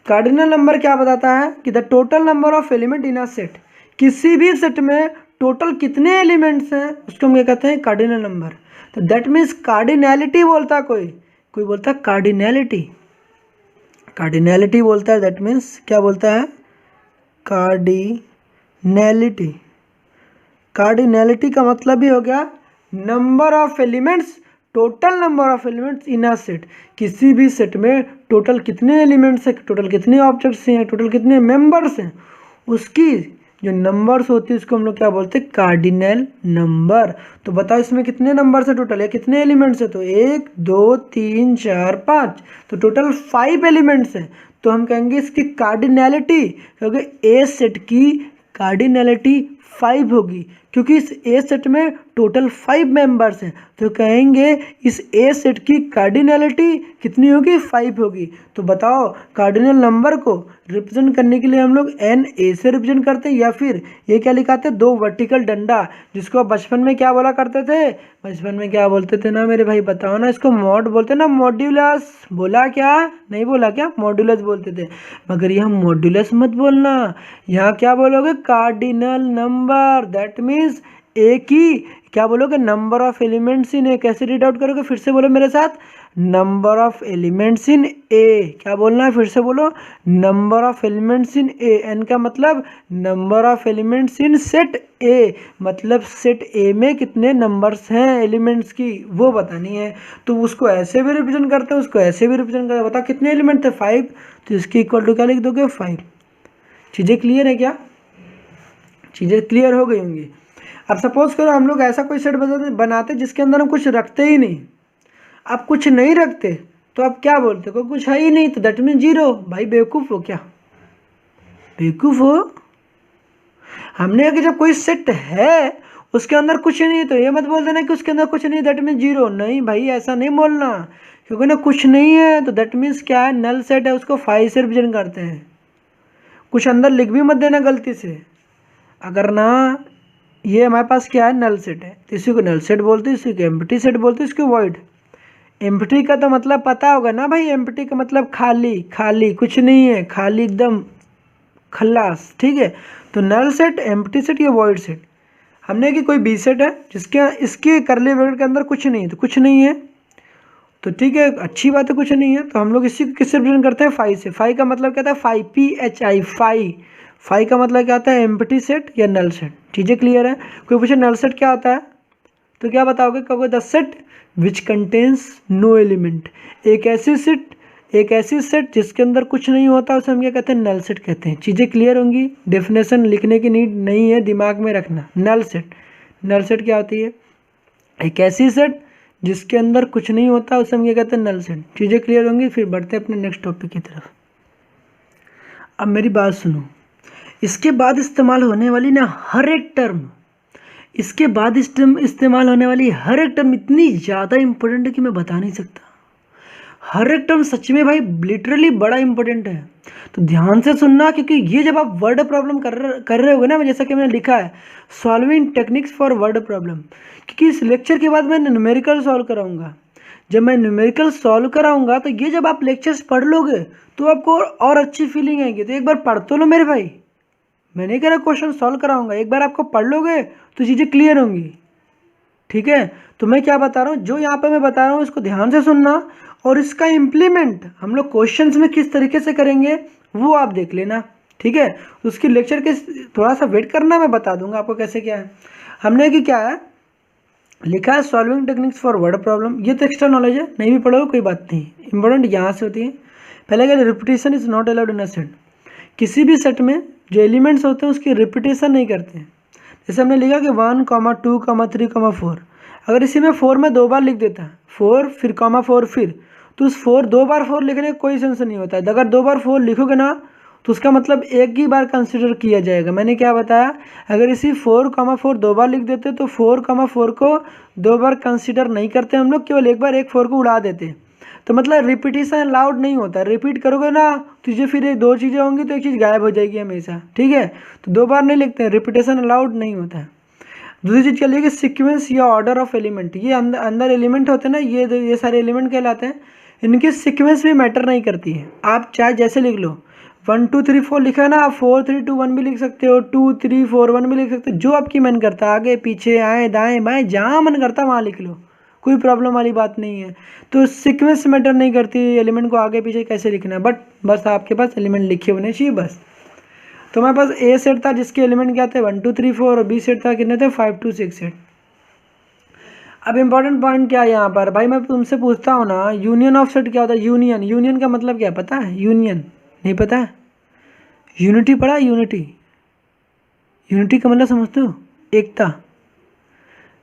S1: कार्डिनल नंबर क्या बताता है कि the total number of element in a set, किसी भी सेट में टोटल कितने एलिमेंट्स हैं उसको हम क्या कहते हैं? Cardinal number. तो दैट मीन्स कार्डिनैलिटी बोलता है कोई बोलता है कार्डिनैलिटी, कार्डिनैलिटी बोलता है। दैट मीन्स क्या बोलता है? कार्डिनैलिटी। कार्डिनैलिटी का मतलब भी हो गया number of elements, total number of elements in a set, किसी भी सेट में टोटल कितने एलिमेंट्स हैं, टोटल कितने ऑब्जेक्ट्स हैं, टोटल कितने मेंबर्स हैं, उसकी जो नंबर्स होती है उसको हम लोग क्या बोलते हैं? Cardinal number. तो बताओ इसमें कितने नंबर्स है टोटल, या कितने एलिमेंट्स है? तो 1 2 3 4 5, तो टोटल 5 एलिमेंट्स हैं। तो हम कहेंगे इसकी कार्डिनैलिटी, क्योंकि ए सेट की कार्डिनैलिटी 5 होगी, क्योंकि इस ए सेट में टोटल 5 मेंबर्स हैं। तो कहेंगे इस ए सेट की कार्डिनैलिटी कितनी होगी? 5 होगी। तो बताओ कार्डिनल नंबर को रिप्रेजेंट करने के लिए हम लोग एन ए से रिप्रेजेंट करते हैं, या फिर ये क्या लिखाते हैं? 2 वर्टिकल डंडा, जिसको बचपन में क्या बोला करते थे? बचपन में क्या बोलते थे ना मेरे भाई, बताओ ना? इसको मॉड बोलते ना, मॉड्यूलस। बोला क्या? नहीं बोला क्या? मॉड्यूलस बोलते थे। मगर यहाँ मॉड्यूलस मत बोलना, यहाँ क्या बोलोगे? Cardinal number. दैट मीन्स एक ही क्या बोलोगे? Number of elements in A. कैसे रीड आउट करोगे? फिर से बोलो मेरे साथ, number of elements in A. क्या बोलना है? फिर से बोलो, number of elements in A. N का मतलब number of elements in set A, मतलब सेट ए में कितने नंबर्स हैं एलिमेंट्स की, वो बतानी है। तो उसको ऐसे भी रिप्रेजेंट करते हैं, उसको ऐसे भी रिप्रेजेंट करते हैं। बताओ कितने एलिमेंट थे? 5। तो इसकी इक्वल टू क्या लिख दोगे? 5। चीज़ें क्लियर है क्या? चीज़ें क्लियर हो गई होंगी। अब सपोज करो हम लोग ऐसा कोई सेट बनाते जिसके अंदर हम कुछ रखते ही नहीं। आप कुछ नहीं रखते तो आप क्या बोलते? कोई कुछ है ही नहीं, तो दैट मीन 0। भाई बेवकूफ़ हो क्या? बेवकूफ़ हो? हमने अगर जब कोई सेट है उसके अंदर कुछ नहीं, तो ये मत बोल देना कि उसके अंदर कुछ नहीं दैट मीन 0। नहीं भाई, ऐसा नहीं बोलना, क्योंकि ना कुछ नहीं है तो दैट मीन्स क्या है? नल सेट है, उसको 5 से रिप्रेजेंट करते हैं। कुछ अंदर लिख भी मत देना गलती से। अगर ना ये हमारे पास क्या है? नल सेट है, तो इसी को नल सेट बोलते हैं, इसी को एम्प्टी सेट बोलते हैं, इसको वॉइड। एम्प्टी का तो मतलब पता होगा ना भाई, एम्प्टी का मतलब खाली, खाली कुछ नहीं है, खाली एकदम खल्लास, ठीक है। तो नल सेट, एम्प्टी सेट या वॉइड सेट। हमने कि कोई बी सेट है जिसके इसके करली ब्रैकेट के अंदर कुछ नहीं है, तो कुछ नहीं है तो ठीक है, अच्छी बात है, कुछ नहीं है। तो हम लोग इसी को किससे रिप्रेजेंट करते हैं? 5 से। 5 का मतलब क्या था? 5 PHI 5। 5 का मतलब क्या आता है? एम्प्टी सेट या नल सेट। चीज़ें क्लियर है? कोई पूछे नल सेट क्या होता है तो क्या बताओगे? कहोगे the set which contains no element. एक ऐसी सेट जिसके अंदर कुछ नहीं होता उसे हम क्या कहते हैं? नल सेट कहते हैं। चीज़ें क्लियर होंगी? डेफिनेशन लिखने की नीड नहीं है, दिमाग में रखना। नल सेट, नल सेट क्या होती है? एक ऐसी सेट जिसके अंदर कुछ नहीं होता उसे हम क्या कहते हैं? Null set. चीज़ें क्लियर होंगी? फिर बढ़ते हैं अपने नेक्स्ट टॉपिक की तरफ। अब मेरी बात सुनो, इसके बाद इस्तेमाल होने वाली ना हर एक टर्म, इसके बाद इस्तेमाल होने वाली हर एक टर्म इतनी ज़्यादा इंपॉर्टेंट है कि मैं बता नहीं सकता। हर एक टर्म सच में भाई लिटरली बड़ा इंपॉर्टेंट है। तो ध्यान से सुनना, क्योंकि ये जब आप वर्ड प्रॉब्लम कर रहे होगे ना, जैसा कि मैंने लिखा है solving techniques for word problem, क्योंकि इस लेक्चर के बाद मैं न्यूमेरिकल सॉल्व कराऊंगा। जब मैं न्यूमेरिकल सॉल्व कराऊंगा तो ये जब आप लेक्चर्स पढ़ लोगे तो आपको और अच्छी फीलिंग आएगी। तो एक बार पढ़ तो लो मेरे भाई, मैं नहीं कह रहा क्वेश्चन सॉल्व कराऊंगा, एक बार आपको पढ़ लोगे तो चीज़ें क्लियर होंगी, ठीक है। तो मैं क्या बता रहा हूँ, जो यहाँ पे मैं बता रहा हूँ इसको ध्यान से सुनना, और इसका इम्प्लीमेंट हम लोग क्वेश्चंस में किस तरीके से करेंगे वो आप देख लेना, ठीक है। उसकी लेक्चर के थोड़ा सा वेट करना, मैं बता दूंगा आपको कैसे क्या है। हमने कि क्या है लिखा है solving techniques for word problem. ये तो एक्स्ट्रा नॉलेज है, नहीं भी पढ़ोगे कोई बात नहीं, इंपॉर्टेंट यहाँ से होती है। पहले क्या, repetition is not allowed in a set. किसी भी सेट में जो एलिमेंट्स होते हैं उसकी रिपीटेशन नहीं करते हैं। जैसे हमने लिखा कि 1, 2, 3, 4, अगर इसी में 4 में 2 बार लिख देता है 4 फिर 4 फिर, तो उस 4 2 बार 4 लिखने का कोई सेंस नहीं होता है। अगर 2 बार 4 लिखोगे ना तो उसका मतलब एक ही बार कंसिडर किया जाएगा। मैंने क्या बताया, अगर इसी 4, 4 2 बार लिख देते तो 4, 4 को 2 बार कंसिडर नहीं करते हम लोग, केवल एक बार एक 4 को उड़ा देते। तो मतलब रिपीटिशन अलाउड नहीं होता, रिपीट करोगे ना तुझे फिर ये दो चीज़ें होंगी तो एक चीज़ गायब हो जाएगी हमेशा, ठीक है। तो दो बार नहीं लिखते हैं, रिपीटेशन अलाउड नहीं होता है। दूसरी चीज़ क्या लिखिए, सीक्वेंस या ऑर्डर ऑफ एलिमेंट। ये अंदर एलिमेंट होते हैं ना, ये सारे एलिमेंट कहलाते हैं, इनकी सीक्वेंस भी मैटर नहीं करती है। आप चाहे जैसे लिख लो, 1 2 3 4 लिखा है ना, आप 4 3 2 1 भी लिख सकते हो, 2 3 4 1 भी लिख सकते हो, जो आपकी मन करता है, आगे पीछे आए दाएं बाएं जहाँ मन करता है वहाँ लिख लो, कोई प्रॉब्लम वाली बात नहीं है। तो सीक्वेंस मैटर नहीं करती, एलिमेंट को आगे पीछे कैसे लिखना है, बट बस आपके पास एलिमेंट लिखे होने चाहिए बस। तो हमारे पास ए सेट था जिसके एलिमेंट क्या थे 1 2 3 4, और बी सेट था कितने थे 5 2 6 8। अब इंपॉर्टेंट पॉइंट क्या है यहाँ पर भाई, मैं तुमसे पूछता हूँ ना, यूनियन ऑफ सेट क्या होता है। यूनियन का मतलब क्या पता है, यूनियन नहीं पता है, यूनिटी पढ़ा है, यूनिटी का मतलब समझते हो, एकता।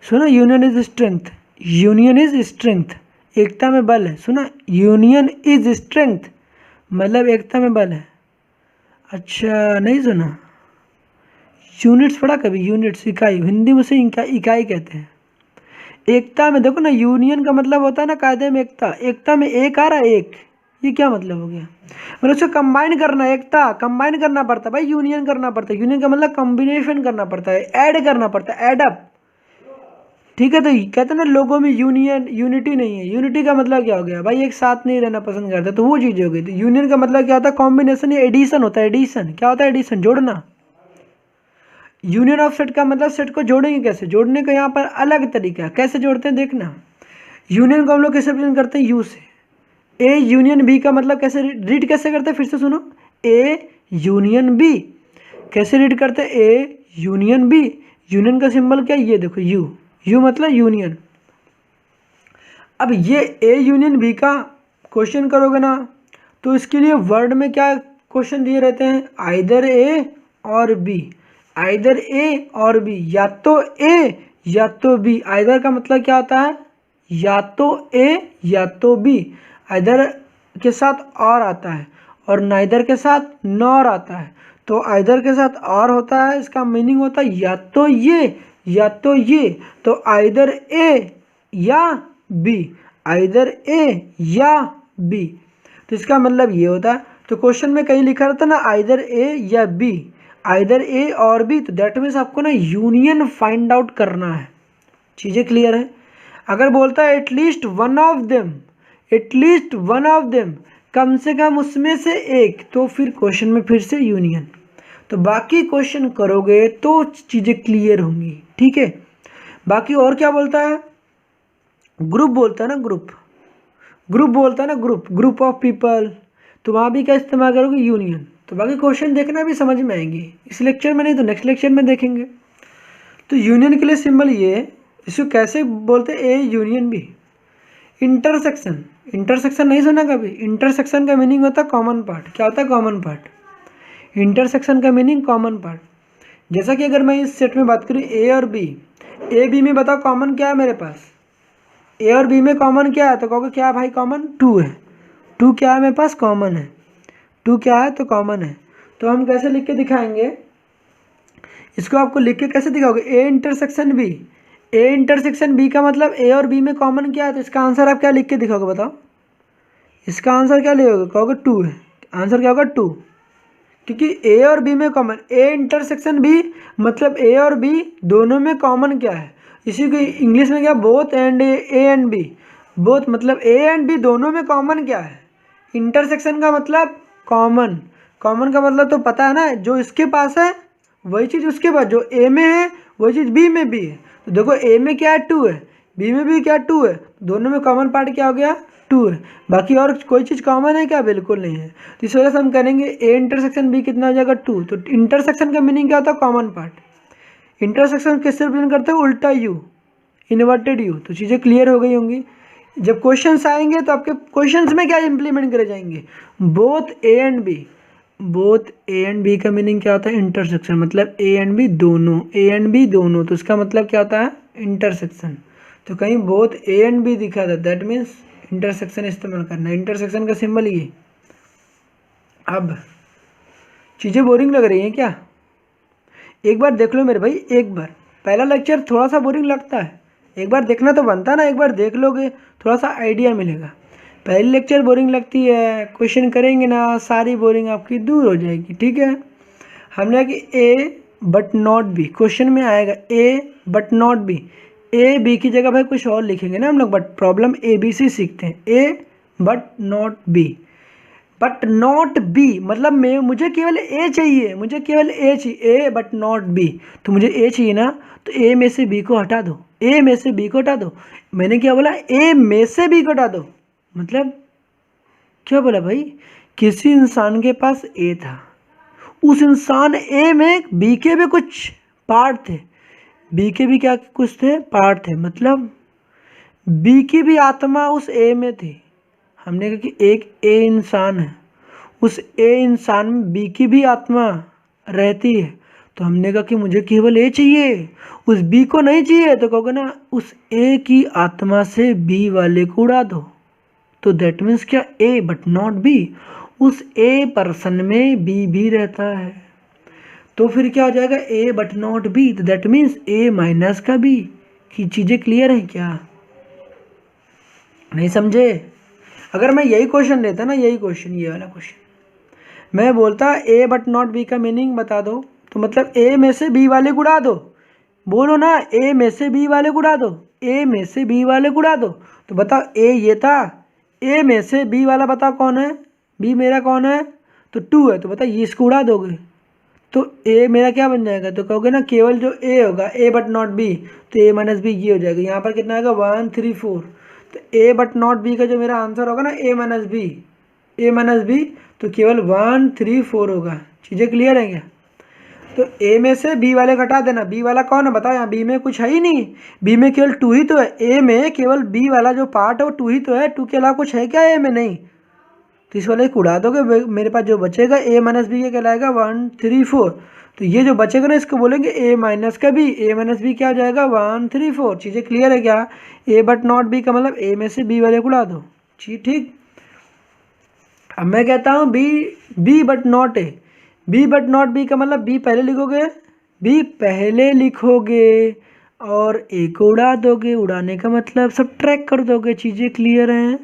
S1: सुना, union is strength, union is strength, एकता में बल है। सुना, यूनियन इज स्ट्रेंथ मतलब एकता में बल है। अच्छा नहीं सुना, यूनिट्स पढ़ा कभी, यूनिट्स इकाई, हिंदी में से इकाई कहते हैं। एकता में देखो ना, यूनियन का मतलब होता है ना कायदे में एकता, एकता में एक आ रहा है एक, ये क्या मतलब हो गया, मतलब उसको कंबाइन करना, एकता कंबाइन करना पड़ता है भाई, यूनियन करना पड़ता है। यूनियन का मतलब कॉम्बिनेशन करना पड़ता है, ऐड करना पड़ता है, एड अप, ठीक है। तो कहते हैं ना लोगों में यूनियन, यूनिटी नहीं है। यूनिटी का मतलब क्या हो गया भाई, एक साथ नहीं रहना पसंद करते, तो वो चीज़ हो गई। तो यूनियन का मतलब क्या होता है, कॉम्बिनेशन या एडिशन होता है। एडिशन क्या होता है, एडिशन जोड़ना। यूनियन ऑफ सेट का मतलब सेट को जोड़ेंगे कैसे, जोड़ने का यहाँ पर अलग तरीका है, कैसे जोड़ते हैं देखना। यूनियन को हम लोग कैसे रिप्रेजेंट करते हैं, यू से। ए यूनियन बी का मतलब कैसे रीड कैसे करते हैं, फिर से सुनो, ए यूनियन बी कैसे रीड करते हैं, ए यूनियन बी। यूनियन का सिंबल क्या है, ये देखो यू, यू मतलब यूनियन। अब ये ए यूनियन बी का क्वेश्चन करोगे ना, तो इसके लिए वर्ड में क्या क्वेश्चन दिए रहते हैं, आइदर ए और बी, आइदर ए और बी, या तो ए या तो बी। आइदर का मतलब क्या होता है, या तो ए या तो बी। आइदर के साथ और आता है और नाइदर के साथ नॉर आता है। तो आइदर के साथ और होता है, इसका मीनिंग होता है या तो ये या तो ये। तो आइदर ए या बी, आइदर ए या बी, तो इसका मतलब ये होता है। तो क्वेश्चन में कहीं लिखा रहता है ना आइदर ए या बी, आइदर ए और बी, तो दैट मीन्स आपको ना यूनियन फाइंड आउट करना है। चीज़ें क्लियर है। अगर बोलता है at least one of them, at least one of them, कम से कम उसमें से एक, तो फिर क्वेश्चन में फिर से यूनियन। तो बाकी क्वेश्चन करोगे तो चीज़ें क्लियर होंगी, ठीक है। बाकी और क्या बोलता है, ग्रुप बोलता है ना, ग्रुप, ग्रुप बोलता है ना, ग्रुप ऑफ पीपल, तो वहाँ भी क्या इस्तेमाल करोगे, यूनियन। तो बाकी क्वेश्चन देखना भी समझ में आएंगे, इस लेक्चर में नहीं तो नेक्स्ट लेक्चर में देखेंगे। तो यूनियन के लिए सिंबल ये, इसको कैसे बोलते हैं, A union B. Intersection, intersection नहीं सुना कभी, इंटरसेक्शन का मीनिंग होता है कॉमन पार्ट। क्या होता है कॉमन पार्ट, इंटरसेक्शन का मीनिंग कॉमन पार्ट। जैसा कि अगर मैं इस सेट में बात करूँ ए और बी, ए बी में बताओ कॉमन क्या है मेरे पास, ए और बी में कॉमन क्या है, तो कहोगे क्या है भाई कॉमन, 2 है। 2 क्या है मेरे पास, कॉमन है। 2 क्या है, तो कॉमन है। तो हम कैसे लिख के दिखाएंगे इसको, आपको लिख के कैसे दिखाओगे, A intersection B. A intersection B का मतलब ए और बी में कॉमन क्या है, तो इसका आंसर आप क्या लिख के दिखाओगे बताओ, इसका आंसर क्या लिखोगे, कहोगे 2 है। आंसर क्या होगा 2, क्योंकि ए और बी में कॉमन, ए इंटरसेक्शन बी मतलब ए और बी दोनों में कॉमन क्या है। इसी को इंग्लिश में क्या, both and A and B, both मतलब ए एंड बी दोनों में कॉमन क्या है। इंटरसेक्शन का मतलब कॉमन, कॉमन का मतलब तो पता है ना, जो इसके पास है वही चीज़ उसके पास, जो ए में है वही चीज़ बी में भी है। तो देखो ए में क्या है 2 है, बी में भी क्या 2 है, दोनों में कॉमन पार्ट क्या हो गया 2 है। बाकी और कोई चीज़ कॉमन है क्या, बिल्कुल नहीं है। तो इस वजह से हम करेंगे ए इंटरसेक्शन बी कितना हो जाएगा 2। तो इंटरसेक्शन का मीनिंग क्या होता है, कॉमन पार्ट। इंटरसेक्शन किससे रिप्रेजेंट करते हैं, उल्टा यू, इन्वर्टेड यू। तो चीज़ें क्लियर हो गई होंगी। जब क्वेश्चंस आएंगे तो आपके क्वेश्चंस में क्या इंप्लीमेंट करे जाएंगे, both A and B. Both A and B का मीनिंग क्या होता है, इंटरसेक्शन, मतलब ए एंड बी दोनों, ए एंड बी दोनों, तो इसका मतलब क्या होता है, इंटरसेक्शन। तो कहीं बोथ ए एंड बी दिखा था, दैट मीन्स इंटरसेक्शन इस्तेमाल करना है। इंटरसेक्शन का सिंबल ये। अब चीज़ें बोरिंग लग रही हैं क्या, एक बार देख लो मेरे भाई, एक बार। पहला लेक्चर थोड़ा सा बोरिंग लगता है, एक बार देखना तो बनता है ना, एक बार देख लोगे थोड़ा सा आइडिया मिलेगा। पहली लेक्चर बोरिंग लगती है, क्वेश्चन करेंगे ना सारी बोरिंग आपकी दूर हो जाएगी। ठीक है, हमने कि A but not B, question में आएगा A but not B, A B की जगह भाई कुछ और लिखेंगे ना हम लोग, but problem A B C सीखते हैं। A but not B, but not B मतलब मुझे केवल ए चाहिए, मुझे केवल ए चाहिए, ए बट नॉट बी। तो मुझे ए चाहिए ना, तो ए में से बी को हटा दो, ए में से बी को हटा दो। मैंने क्या बोला, ए में से बी को हटा दो, मतलब क्या बोला भाई, किसी इंसान के पास ए था, उस इंसान ए में बी के भी कुछ पार्ट थे, बी के भी क्या कुछ थे पार्ट थे, मतलब बी की भी आत्मा उस ए में थी। हमने कहा कि एक ए इंसान है, उस ए इंसान में बी की भी आत्मा रहती है, तो हमने कहा कि मुझे केवल ए चाहिए, उस बी को नहीं चाहिए। तो कहोगे ना उस ए की आत्मा से बी वाले को उड़ा दो, तो दैट मीन्स क्या, ए बट नॉट बी, उस ए पर्सन में बी भी रहता है, तो फिर क्या हो जाएगा, ए बट नॉट बी, तो दैट मीन्स ए माइनस का बी। की चीज़ें क्लियर है क्या, नहीं समझे? अगर मैं यही क्वेश्चन लेता ना, यही क्वेश्चन, ये वाला क्वेश्चन मैं बोलता ए बट नॉट बी का मीनिंग बता दो, तो मतलब ए में से बी वाले को उड़ा दो, बोलो ना, ए में से बी वाले को उड़ा दो, ए में से बी वाले को उड़ा दो। तो बताओ ए ये था, ए में से बी वाला बताओ कौन है, बी मेरा कौन है, तो 2 है, तो बताओ ये इसको उड़ा दोगे तो ए मेरा क्या बन जाएगा, तो कहोगे ना केवल जो ए होगा ए बट नॉट बी, तो ए माइनस बी ये हो जाएगा। यहाँ पर कितना आएगा 1 3 4, तो ए बट नॉट बी का जो मेरा आंसर होगा ना ए माइनस बी, ए माइनस बी, तो केवल 1 3 4 होगा। चीज़ें क्लियर है क्या? तो ए में से बी वाले घटा देना, बी वाला कौन है बताओ, यहाँ बी में कुछ है ही नहीं, बी में केवल 2 ही तो है, ए में केवल बी वाला जो पार्ट है वो 2 ही तो है, 2 के अलावा कुछ है क्या ए में, नहीं। तो इस वाले को उड़ा दोगे, मेरे पास जो बचेगा ए माइनस बी के कहलाएगा 1 3 4, तो ये जो बचेगा ना इसको बोलेंगे ए माइनस का बी, ए माइनस बी क्या हो जाएगा 1 3 4। चीज़ें क्लियर है क्या? ए बट नॉट बी का मतलब ए में से बी वाले को उड़ा दो, ठीक। अब मैं कहता हूँ B but not A, B but not B का मतलब बी पहले लिखोगे, बी पहले लिखोगे और ए को उड़ा दोगे, उड़ाने का मतलब सब ट्रैक कर दोगे। चीज़ें क्लियर हैं?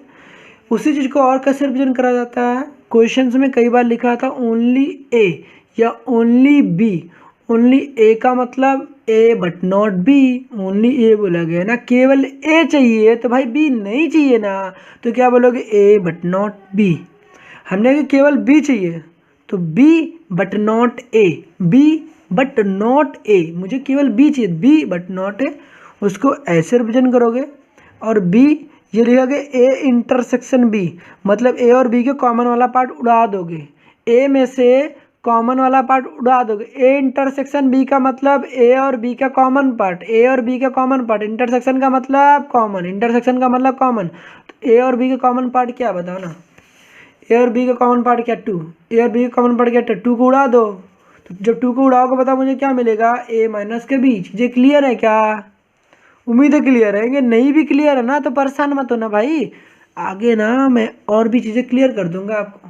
S1: उसी चीज़ को और कैसे रिप्रेजेंट करा जाता है, क्वेश्चंस में कई बार लिखा था ओनली ए या ओनली बी, ओनली ए का मतलब ए बट नॉट बी, ओनली ए बोला गया ना, केवल ए चाहिए तो भाई बी नहीं चाहिए ना, तो क्या बोलोगे ए बट नॉट बी। हमने कहा केवल बी चाहिए, तो B but not A, B but not A, मुझे केवल बी चाहिए, बी बट नॉट ए, उसको ऐसे रिप्रेजेंट करोगे। और बी ये लिखोगे ए इंटरसेक्शन बी, मतलब ए और बी के कॉमन वाला पार्ट उड़ा दोगे, ए में से कॉमन वाला पार्ट उड़ा दोगे। ए इंटरसेक्शन बी का मतलब ए और बी का कॉमन पार्ट, ए और बी का कॉमन पार्ट, इंटरसेक्शन का मतलब कॉमन, इंटरसेक्शन का मतलब कॉमन। तो ए और बी का कॉमन पार्ट क्या बताओ ना, ए और बी का कॉमन पार्ट क्या 2, ए और बी का कॉमन पार्ट क्या 2 को उड़ा दो, तो जब 2 को उड़ाओगे बताओ मुझे क्या मिलेगा, ए माइनस के बी। चीज़ें क्लियर है क्या? उम्मीद है क्लियर है, नहीं भी क्लियर है ना तो परेशान मत होना भाई, आगे ना मैं और भी चीज़ें क्लियर कर दूंगा आपको।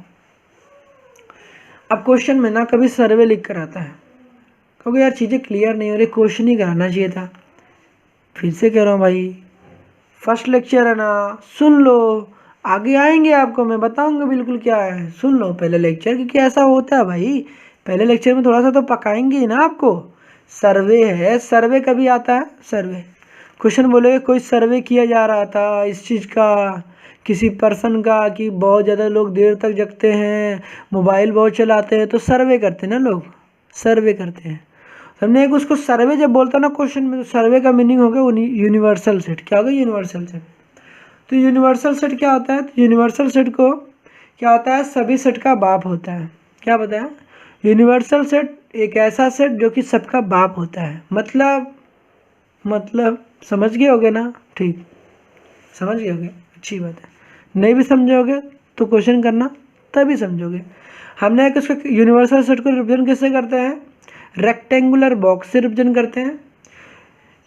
S1: अब क्वेश्चन में ना कभी सर्वे लिख कर आता है, क्योंकि यार चीज़ें क्लियर नहीं हो रही, क्वेश्चन ही कराना चाहिए था। फिर से कह रहा हूँ भाई, फर्स्ट लेक्चर है ना, सुन लो, आगे आएंगे आपको मैं बताऊंगा बिल्कुल क्या है, सुन लो पहले लेक्चर, क्योंकि ऐसा होता है भाई, पहले लेक्चर में थोड़ा सा तो पकाएंगे ही ना आपको। सर्वे है, सर्वे कभी आता है, सर्वे क्वेश्चन बोले कोई सर्वे किया जा रहा था इस चीज़ का, किसी पर्सन का, कि बहुत ज़्यादा लोग देर तक जगते हैं, मोबाइल बहुत चलाते हैं, तो सर्वे करते हैं ना लोग, सर्वे करते हैं। हमने एक उसको सर्वे जब बोलता ना क्वेश्चन में, तो सर्वे का मीनिंग हो गया यूनिवर्सल सेट। क्या होगा यूनिवर्सल सेट? तो यूनिवर्सल सेट क्या होता है, तो यूनिवर्सल सेट को क्या होता है, सभी सेट का बाप होता है। क्या बताया? यूनिवर्सल सेट एक ऐसा सेट जो कि सबका बाप होता है, मतलब समझ गए होगे ना? ठीक, समझ गए होगे, अच्छी बात है। नहीं भी समझोगे तो क्वेश्चन करना तभी समझोगे। हमने एक उसको यूनिवर्सल सेट को रिप्रेजेंट किससे करते हैं, रेक्टेंगुलर बॉक्स से रिप्रेजेंट करते हैं।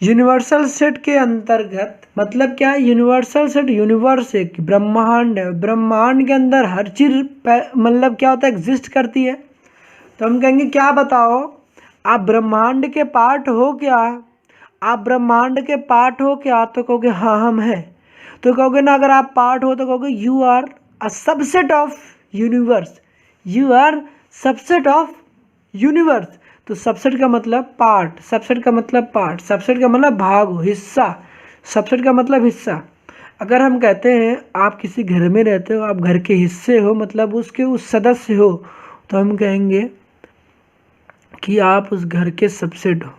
S1: यूनिवर्सल सेट के अंतर्गत मतलब क्या है, यूनिवर्सल सेट यूनिवर्स एक ब्रह्मांड है, ब्रह्मांड के अंदर हर चीज़ मतलब क्या होता है, एग्जिस्ट करती है। तो हम कहेंगे क्या बताओ, आप ब्रह्मांड के पार्ट हो क्या, आप ब्रह्मांड के पार्ट हो क्या, तो कहोगे हाँ हम हैं। तो कहोगे ना, अगर आप पार्ट हो तो कहोगे you are a subset of universe, you are subset of universe. तो सबसेट का मतलब पार्ट, सबसेट का मतलब पार्ट, सबसेट का मतलब भाग हो, हिस्सा, सबसेट का मतलब हिस्सा। अगर हम कहते हैं आप किसी घर में रहते हो, आप घर के हिस्से हो, मतलब उसके उस सदस्य हो, तो हम कहेंगे कि आप उस घर के सबसेट हो।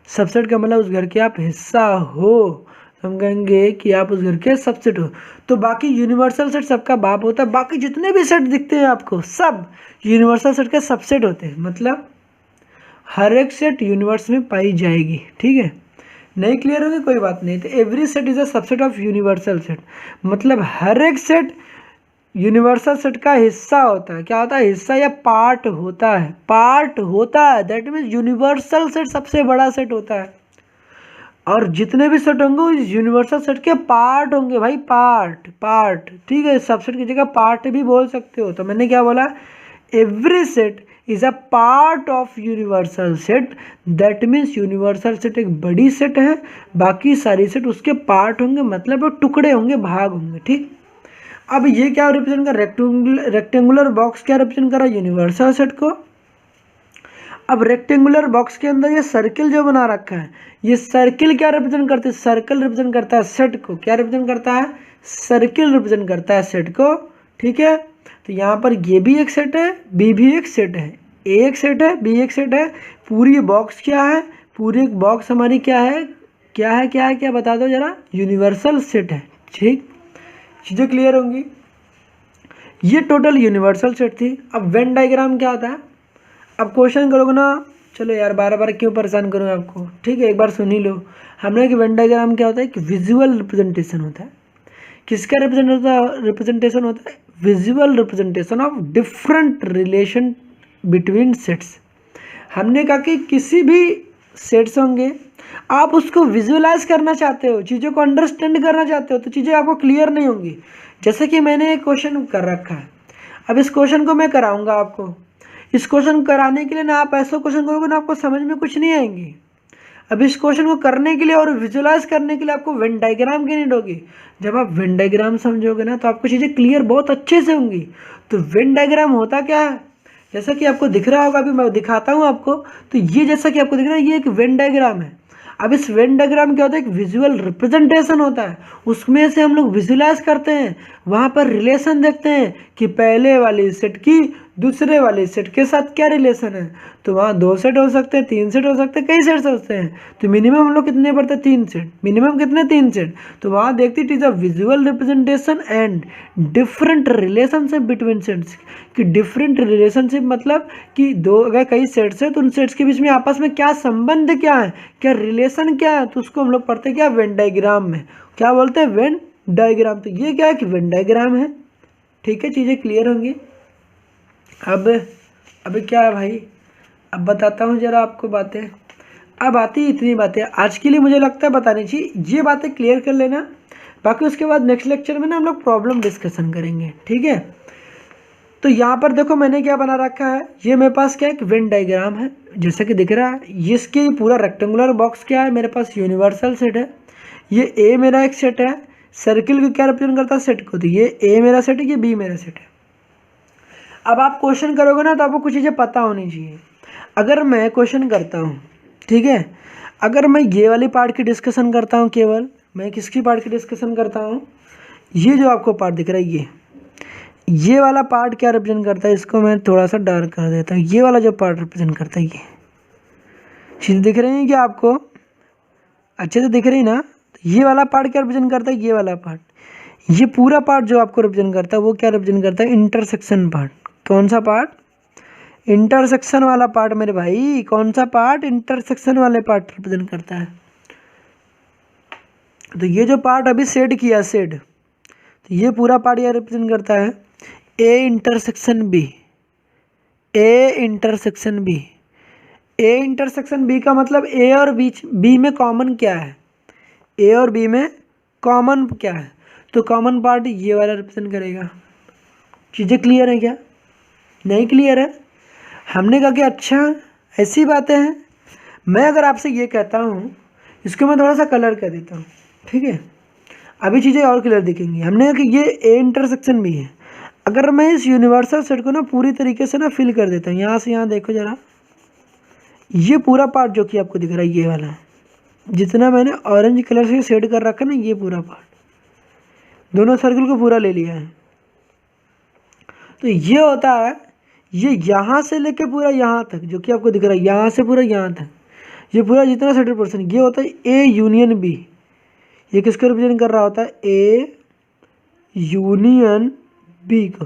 S1: सबसेट का मतलब उस घर के आप हिस्सा हो, तो हम कहेंगे कि आप उस घर के सबसेट हो। तो बाकी यूनिवर्सल सेट सबका बाप होता है, बाकी जितने भी सेट दिखते हैं आपको सब यूनिवर्सल सेट के सबसेट होते हैं, मतलब हर एक सेट यूनिवर्स में पाई जाएगी। ठीक है, नहीं क्लियर होगी कोई बात नहीं। तो every set is a subset of universal set, मतलब हर एक सेट यूनिवर्सल सेट का हिस्सा होता है। क्या होता है? हिस्सा या पार्ट होता है, पार्ट होता है। दैट मीन्स यूनिवर्सल सेट सबसे बड़ा सेट होता है, और जितने भी सेट होंगे इस यूनिवर्सल सेट के पार्ट होंगे भाई, पार्ट पार्ट। ठीक है, सबसेट की जगह पार्ट भी बोल सकते हो। तो मैंने क्या बोला? Every set is a part of universal set. That means universal set एक बड़ी सेट है, बाकी सारी सेट उसके पार्ट होंगे, मतलब वो टुकड़े होंगे, भाग होंगे। ठीक, अब ये क्या रिप्रेजेंट कर, रेक्टेंगुलर बॉक्स क्या रिप्रेजेंट कर रहा है? यूनिवर्सल सेट को। अब रेक्टेंगुलर बॉक्स के अंदर ये सर्किल जो बना रखा है, ये सर्किल क्या रिप्रेजेंट करते हैं? सर्कल रिप्रेजेंट करता है सेट को। क्या रिप्रेजेंट करता है? सर्किल रिप्रेजेंट करता है सेट को। ठीक है, तो यहाँ पर ये भी एक सेट है, बी भी एक सेट है, ए एक सेट है, बी एक सेट है। पूरी बॉक्स क्या है? पूरी एक बॉक्स हमारी क्या है? क्या है, क्या है, क्या बता दो जरा? यूनिवर्सल सेट है। ठीक, चीज़ें क्लियर होंगी। ये टोटल यूनिवर्सल सेट थी। अब वेन डायग्राम क्या होता है? अब क्वेश्चन करोगे ना, चलो यार बार बार क्यों परेशान करूँ आपको। ठीक है, एक बार सुन ही लो। हमने कि वेन डायग्राम क्या होता है? कि विजुअल रिप्रेजेंटेशन होता है। किसका रिप्रेजेंटेशन होता है? Visual representation of different relation between sets. हमने कहा कि किसी भी सेट्स होंगे, आप उसको विजुअलाइज करना चाहते हो, चीज़ों को अंडरस्टैंड करना चाहते हो, तो चीज़ें आपको क्लियर नहीं होंगी। जैसे कि मैंने एक क्वेश्चन कर रखा है, अब इस क्वेश्चन को मैं कराऊंगा आपको। इस क्वेश्चन कराने के लिए ना आप ऐसा क्वेश्चन करोगे ना, आपको समझ में कुछ नहीं आएंगी। अब इस क्वेश्चन को करने के लिए और विजुअलाइज करने के लिए आपको वेन डायग्राम की नीड होगी। जब आप वेन डायग्राम समझोगे ना, तो आपको चीज़ें क्लियर बहुत अच्छे से होंगी। तो वेन डायग्राम होता क्या है? जैसा कि आपको दिख रहा होगा, अभी मैं दिखाता हूँ आपको। तो ये जैसा कि आपको दिख रहा है, ये एक वेन डायग्राम है। अब इस वेन डायग्राम क्या होता है? एक विजुअल रिप्रेजेंटेशन होता है, उसमें से हम लोग विजुअलाइज करते हैं, वहाँ पर रिलेशन देखते हैं कि पहले वाली सेट की दूसरे वाले सेट के साथ क्या रिलेशन है। तो वहाँ 2 सेट हो सकते हैं, 3 सेट हो सकते हैं, कई सेट्स होते हैं। तो मिनिमम हम लोग कितने पढ़ते हैं? 3 सेट। मिनिमम कितने? 3 सेट। तो वहाँ देखते it is a visual representation and different relationship between sets. कि डिफरेंट रिलेशनशिप मतलब कि दो अगर कई सेट्स है, तो उन सेट्स के बीच में आपस में क्या संबंध क्या है, क्या रिलेशन क्या है, तो उसको हम लोग पढ़ते क्या? वेन डायग्राम में। क्या बोलते हैं? Venn diagram. तो ये क्या है? कि वेन डायग्राम है। ठीक है, चीज़ें क्लियर होंगी। अब क्या है भाई, अब बताता हूँ जरा आपको बातें। अब आती इतनी बातें आज के लिए मुझे लगता है बतानी चाहिए, ये बातें क्लियर कर लेना। बाकी उसके बाद नेक्स्ट लेक्चर में ना हम लोग प्रॉब्लम डिस्कशन करेंगे। ठीक है, तो यहाँ पर देखो मैंने क्या बना रखा है, ये मेरे पास क्या है? एक वेन डायग्राम है, जैसा कि दिख रहा है। इसके पूरा रेक्टेंगुलर बॉक्स क्या है? मेरे पास यूनिवर्सल सेट है। ये ए मेरा एक सेट है। सर्किल को क्या रिप्रेजेंट करता है? सेट को। तो ये ए मेरा सेट है, ये बी मेरा सेट है। अब आप क्वेश्चन करोगे ना, तो आपको कुछ चीज़ें पता होनी चाहिए। अगर मैं क्वेश्चन करता हूँ, ठीक है, अगर मैं ये वाली पार्ट की डिस्कशन करता हूँ, केवल मैं किसकी पार्ट की डिस्कशन करता हूँ? ये जो आपको पार्ट दिख रहा है, ये वाला पार्ट क्या रिप्रेजेंट करता है? इसको मैं थोड़ा सा डार्क कर देता हूँ। ये वाला जो पार्ट रिप्रेजेंट करता है, ये चीज़ दिख रही है क्या आपको? अच्छे से दिख रही ना? ये वाला पार्ट क्या रिप्रेजेंट करता है? ये वाला पार्ट, ये पूरा पार्ट जो आपको रिप्रेजेंट करता है, वो क्या रिप्रेजेंट करता है? Intersection part. कौन सा पार्ट? इंटरसेक्शन वाला पार्ट मेरे भाई। कौन सा पार्ट? इंटरसेक्शन वाले पार्ट रिप्रेजेंट करता है। तो ये जो पार्ट अभी सेड किया, सेड, तो ये पूरा पार्ट यह रिप्रेजेंट करता है A intersection B. A intersection B, A intersection B का मतलब ए और बी में कॉमन क्या है? ए और बी में कॉमन क्या है? तो कॉमन पार्ट ये वाला रिप्रेजेंट करेगा। चीज़ें क्लियर है क्या? नहीं क्लियर है? हमने कहा कि अच्छा ऐसी बातें हैं। मैं अगर आपसे ये कहता हूँ, इसको मैं थोड़ा सा कलर कर देता हूँ। ठीक है, अभी चीज़ें और क्लियर दिखेंगी। हमने कि ये ए इंटरसेक्शन भी है। अगर मैं इस यूनिवर्सल सेट को ना पूरी तरीके से ना फिल कर देता हूँ, यहाँ से यहाँ देखो जरा, ये पूरा पार्ट जो कि आपको दिख रहा है ये वाला, जितना मैंने ऑरेंज कलर से शेड कर रखा है ना, ये पूरा पार्ट, दोनों सर्कल को पूरा ले लिया है। तो ये होता है, ये यहाँ से लेके पूरा यहाँ तक जो कि आपको दिख रहा है, यहाँ से पूरा यहाँ तक, ये पूरा जितना 70%, ये होता है ए यूनियन बी। ये किसको रिप्रेजेंट कर रहा होता है? ए यूनियन बी को।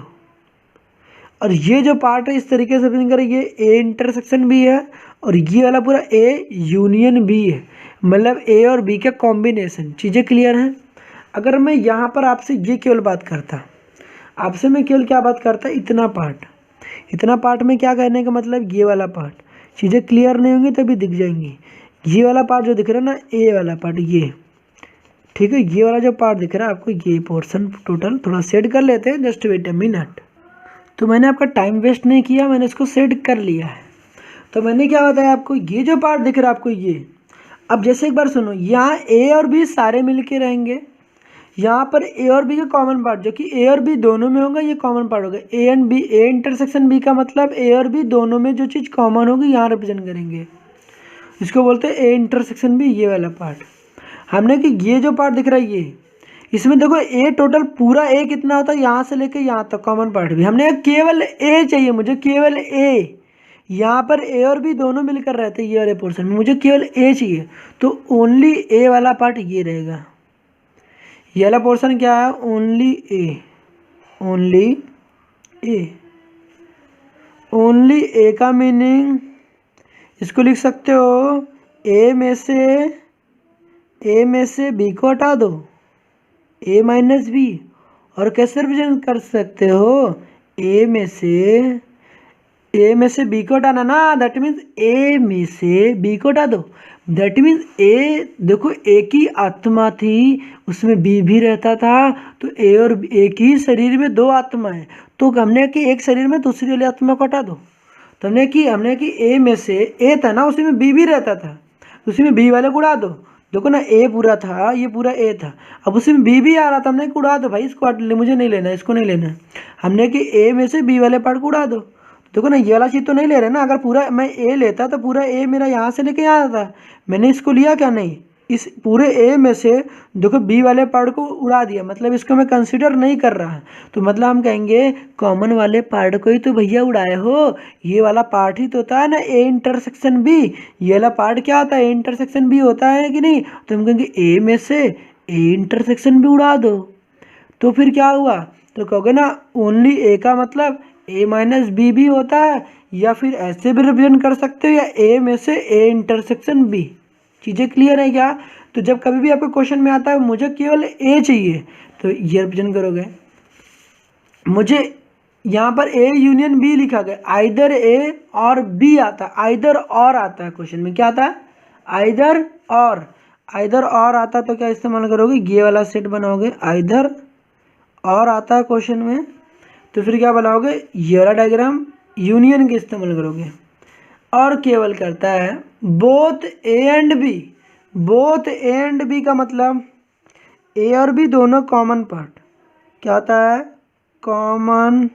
S1: और ये जो पार्ट है इस तरीके से रिप्रेजेंट करे, ये ए इंटरसेक्शन बी है और ये वाला पूरा ए यूनियन बी है, मतलब ए और बी का कॉम्बिनेशन। चीज़ें क्लियर हैं? अगर मैं यहाँ पर आपसे ये केवल बात करता, आपसे मैं केवल क्या बात करता, इतना पार्ट में क्या कहने का मतलब, ये वाला पार्ट। चीज़ें क्लियर नहीं होंगी तभी दिख जाएंगी। ये वाला पार्ट जो दिख रहा है ना, ए वाला पार्ट, ये ठीक है, ये वाला जो पार्ट दिख रहा है आपको, ये पोर्शन टोटल थोड़ा सेट कर लेते हैं, जस्ट वेट अ मिनट। तो मैंने आपका टाइम वेस्ट नहीं किया, मैंने इसको सेट कर लिया है। तो मैंने क्या बताया आपको, ये जो पार्ट दिख रहा है आपको ये, अब जैसे एक बार सुनो, यहाँ ए और बी सारे मिलके रहेंगे, यहाँ पर ए और बी का कॉमन पार्ट जो कि ए और बी दोनों में होगा, ये कॉमन पार्ट होगा। A and B, A intersection B का मतलब ए और बी दोनों में जो चीज़ कॉमन होगी यहाँ रिप्रेजेंट करेंगे, इसको बोलते हैं ए इंटरसेक्शन बी। ये वाला पार्ट हमने कि ये जो पार्ट दिख रहा है ये, इसमें देखो ए टोटल पूरा ए कितना होता है, यहाँ से लेके यहाँ तक कॉमन पार्ट भी हमने केवल ए चाहिए, मुझे केवल ए। यहाँ पर ए और बी दोनों मिलकर रहते हैं ये वाले पोर्शन में, मुझे केवल ए चाहिए, तो ओनली ए वाला पार्ट ये रहेगा। ये वाला पोर्शन क्या है? ओनली ए, ओनली ए। ओनली ए का मीनिंग इसको लिख सकते हो, ए में से बी को हटा दो, ए माइनस बी। और कैसे रिप्रेजेंट कर सकते हो, ए में से बी को हटाना ना, दैट मीन्स ए में से बी को हटा दो। दैट मीन्स ए, देखो ए की आत्मा थी, उसमें बी भी रहता था, तो ए और एक ही शरीर में दो आत्मा है, तो हमने कि एक शरीर में दूसरी वाली आत्मा को हटा दो। तो हमने कि ए में से ए था ना, उसी में बी भी रहता था, उसी में बी वाले को उड़ा दो। देखो ना, ए पूरा था, ये पूरा ए था, अब उसी में बी भी आ रहा था, हमने उड़ा दो भाई, इसको मुझे नहीं लेना, इसको नहीं लेना। हमने कि ए में से बी वाले पार्ट को उड़ा दो। देखो ना, ये वाला चीज़ तो नहीं ले रहे ना, अगर पूरा मैं ए लेता तो पूरा ए मेरा यहाँ से लेके यहाँ आता, मैंने इसको लिया क्या? नहीं, इस पूरे ए में से देखो बी वाले पार्ट को उड़ा दिया, मतलब इसको मैं कंसिडर नहीं कर रहा। तो मतलब हम कहेंगे कॉमन वाले पार्ट को ही तो भैया उड़ाए हो, ये वाला पार्ट ही तो होता है ना ए इंटरसेक्शन बी। ये वाला पार्ट क्या होता है? ए इंटरसेक्शन बी होता है कि नहीं? तो हम कहेंगे ए में से ए इंटरसेक्शन बी उड़ा दो। तो फिर क्या हुआ? तो कहोगे ना ओनली ए का मतलब ए माइनस बी भी होता है, या फिर ऐसे भी रिप्रेजेंट कर सकते हो, या ए में से ए इंटरसेक्शन बी। चीज़ें क्लियर है क्या? तो जब कभी भी आपको क्वेश्चन में आता है मुझे केवल ए चाहिए, तो ये रिप्रेजेंट करोगे। मुझे यहाँ पर ए यूनियन बी लिखा गया, आइदर ए और बी आता है, आइदर और आता है क्वेश्चन में, क्या आता है? आइदर और आता है, तो क्या इस्तेमाल करोगे? ये वाला सेट बनाओगे, आइदर और आता है क्वेश्चन में, तो फिर क्या बनाओगे? ये वाला डायग्राम यूनियन के इस्तेमाल करोगे। और केवल करता है both A and B. Both A and B का मतलब ए और बी दोनों कॉमन पार्ट, क्या आता है? Common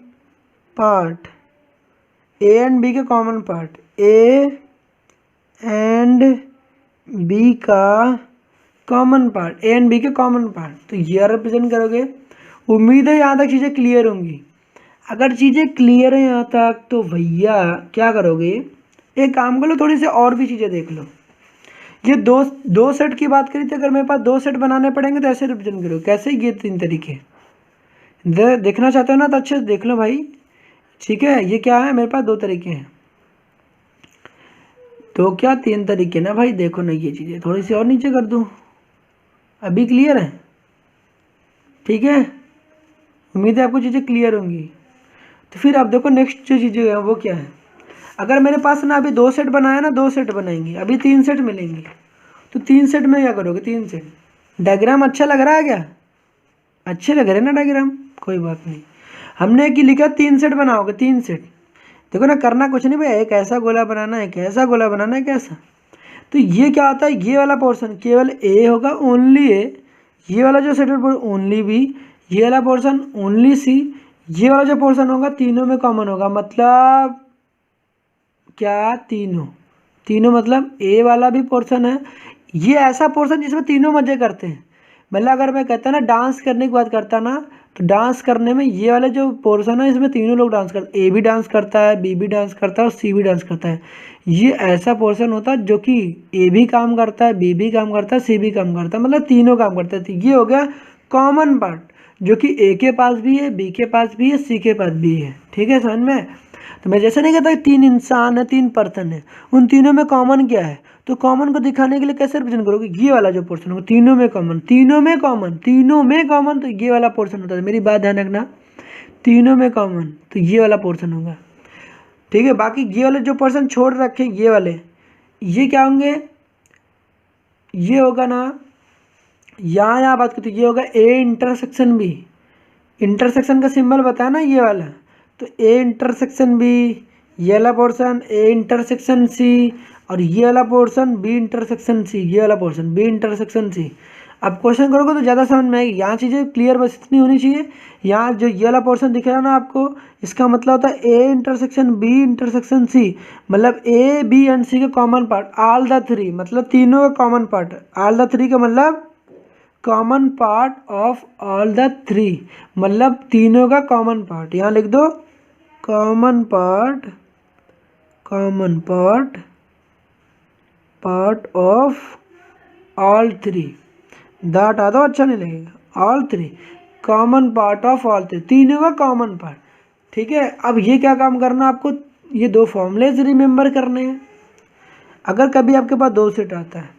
S1: part, A and B के common part, A and B का common part, A and B के कॉमन पार्ट, तो ये रिप्रेजेंट करोगे। उम्मीद है यहाँ तक चीज़ें क्लियर होंगी। अगर चीज़ें क्लियर है यहाँ तक तो भैया क्या करोगे? एक काम कर लो, थोड़ी सी और भी चीज़ें देख लो। ये दो सेट की बात करी थी, अगर मेरे पास 2 सेट बनाने पड़ेंगे तो ऐसे रिप्रेजेंट करो। कैसे? ये 3 तरीके देखना चाहते हो ना, तो अच्छे से देख लो भाई, ठीक है। ये क्या है? मेरे पास 2 तरीके हैं, तो क्या 3 तरीके ना भाई। देखो ना, ये चीज़ें थोड़ी सी और नीचे कर दूँ, अभी क्लियर है? ठीक है, उम्मीद है आपको चीज़ें क्लियर होंगी। तो फिर आप देखो नेक्स्ट जो चीज़ें हैं वो क्या है। अगर मेरे पास ना अभी 2 सेट बनाया ना, 2 सेट बनाएंगे, अभी 3 सेट मिलेंगे, तो 3 सेट में क्या करोगे? 3 सेट। डायग्राम अच्छा लग रहा है क्या? अच्छे लग रहे हैं ना डायग्राम? कोई बात नहीं, हमने कि लिखा 3 सेट बनाओगे, 3 सेट। देखो ना, करना कुछ नहीं भैया, एक ऐसा गोला बनाना है, एक ऐसा गोला बनाना है, कैसा। तो ये क्या होता है? ये वाला पोर्शन केवल ए होगा, ओनली ए। ये वाला जो सेट ओनली बी, ये वाला पोर्शन ओनली सी, ये वाला जो पोर्शन होगा तीनों में कॉमन होगा, मतलब क्या तीनों मतलब ए वाला भी पोर्शन है, ये ऐसा पोर्शन जिसमें तीनों मजे करते हैं। मतलब अगर मैं कहता ना डांस करने की बात करता ना, तो डांस करने में ये वाला जो पोर्शन है इसमें तीनों लोग डांस करते, ए भी डांस करता है, बी भी डांस करता है और सी भी डांस करता है। ये ऐसा पोर्शन होता है जो कि ए भी काम करता है, बी भी काम करता है, सी भी काम करता है, मतलब तीनों काम करते हैं। तो ये हो गया कॉमन पार्ट, जो कि ए के पास भी है, बी के पास भी है, सी के पास भी है। ठीक है समझ में? तो मैं जैसे नहीं कहता तीन इंसान है, तीन पर्सन है, उन तीनों में कॉमन क्या है, तो कॉमन को दिखाने के लिए कैसे रिप्रेजेंट करोगे, ये वाला जो पोर्शन होगा तीनों में कॉमन, तीनों में कॉमन, तीनों में कॉमन, तो ये वाला पोर्शन होता है। मेरी बात ध्यान रखना, तीनों में कॉमन तो ये वाला पोर्शन होगा। ठीक है, बाकी ये वाले जो पोर्शन छोड़ रखे ये वाले, ये क्या होंगे, ये होगा ना, यहाँ बात करते ये होगा ए इंटरसेक्शन बी, इंटरसेक्शन का सिंबल बताया ना ये वाला, तो ए इंटरसेक्शन बी, ये वाला पोर्शन ए इंटरसेक्शन सी, और ये वाला पोर्शन बी इंटरसेक्शन सी, ये वाला पोर्शन बी इंटरसेक्शन सी। अब क्वेश्चन करोगे तो ज़्यादा समझ में आएगी, यहाँ चीज़ें क्लियर बस इतनी होनी चाहिए। यहाँ जो ये वाला पोर्शन दिख रहा है ना आपको, इसका मतलब होता है A intersection B intersection C, मतलब ए बी एंड सी का common part, all the three, मतलब तीनों का common part, all the three का मतलब common part of all the three, मतलब तीनों का कॉमन पार्ट। यहाँ लिख दो common part, common part, part of all three, that आ दो, अच्छा नहीं लगेगा, all three, common part of all three, तीनों का कॉमन पार्ट। ठीक है, अब ये क्या काम करना आपको, ये दो फॉर्मूलेज रिमेंबर करने हैं। अगर कभी आपके पास दो सेट आता है,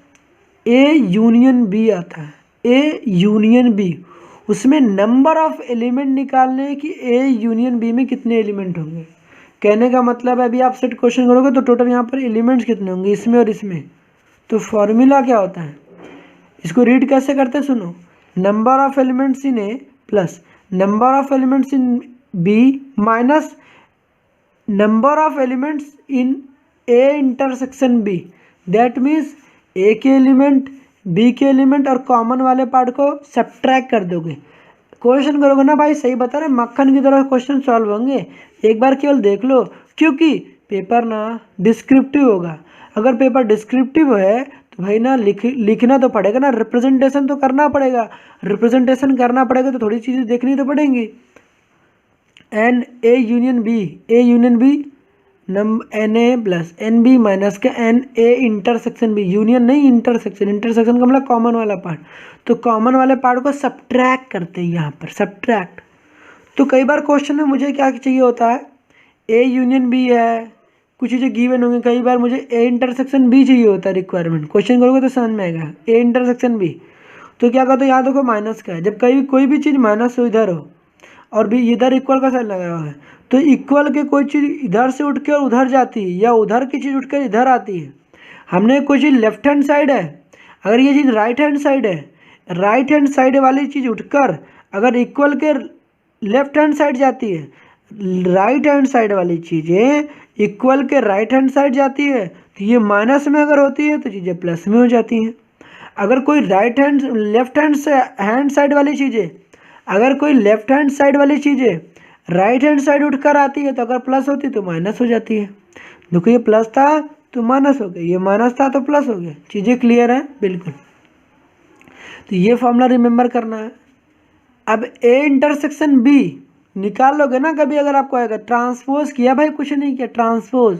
S1: ए यूनियन बी आता है, ए यूनियन बी, उसमें नंबर ऑफ एलिमेंट निकालने हैं कि ए यूनियन बी में कितने एलिमेंट होंगे। कहने का मतलब है अभी आप सेट क्वेश्चन करोगे तो टोटल यहाँ पर एलिमेंट्स कितने होंगे इसमें और इसमें, तो फॉर्मूला क्या होता है, इसको रीड कैसे करते हैं सुनो, number of elements in A plus number of elements in B minus number of elements in A intersection B, that means A के एलिमेंट, बी के एलिमेंट और कॉमन वाले पार्ट को सब्ट्रैक्ट कर दोगे। क्वेश्चन करोगे ना भाई, सही बता रहे, मक्खन की तरह क्वेश्चन सॉल्व होंगे, एक बार केवल देख लो, क्योंकि पेपर ना डिस्क्रिप्टिव होगा। अगर पेपर डिस्क्रिप्टिव है तो भाई ना लिखना तो पड़ेगा ना, रिप्रेजेंटेशन तो करना पड़ेगा, रिप्रेजेंटेशन करना पड़ेगा तो थोड़ी चीज़ें देखनी तो पड़ेंगी। N A union B, A union B N A plus N B minus का N A intersection B, union नहीं इंटरसेक्शन, इंटरसेक्शन का मतलब कॉमन वाला पार्ट, तो कॉमन वाले पार्ट को सब्ट्रैक्ट करते हैं यहाँ पर, सब्ट्रैक्ट। तो कई बार क्वेश्चन में मुझे क्या चाहिए होता है, ए यूनियन बी है, कुछ चीज़ें गिवन होंगी, कई बार मुझे ए इंटरसेक्शन बी चाहिए होता है रिक्वायरमेंट, क्वेश्चन करोगे तो समझ में आएगा ए इंटरसेक्शन बी। तो क्या कहते हो, याद रखो माइनस का है, जब कहीं कोई भी चीज़ माइनस हो इधर हो और भी इधर इक्वल का साइन लगा हुआ है, तो इक्वल के कोई चीज़ इधर से उठ के और उधर जाती है, या उधर की चीज़ उठ कर इधर आती है। हमने कोई चीज़ लेफ्ट हैंड साइड है, अगर ये चीज़ राइट हैंड साइड है, राइट हैंड साइड वाली चीज़ उठकर अगर इक्वल के लेफ्ट हैंड साइड जाती है, राइट हैंड साइड वाली चीज़ें इक्वल के राइट हैंड साइड जाती है, तो ये माइनस में अगर होती है तो चीज़ें प्लस में हो जाती हैं। अगर कोई right hand left hand side वाली चीज़ें, अगर कोई लेफ्ट हैंड साइड वाली चीज़ें राइट हैंड साइड उठकर आती है तो अगर प्लस होती तो माइनस हो जाती है। देखो ये प्लस था तो माइनस हो गया, ये माइनस था तो प्लस हो गया। चीज़ें क्लियर है बिल्कुल। तो ये फॉर्मूला रिमेंबर करना है। अब ए इंटरसेक्शन बी निकाल लोगे ना कभी, अगर आपको आएगा ट्रांसपोज किया, भाई कुछ नहीं किया, ट्रांसपोज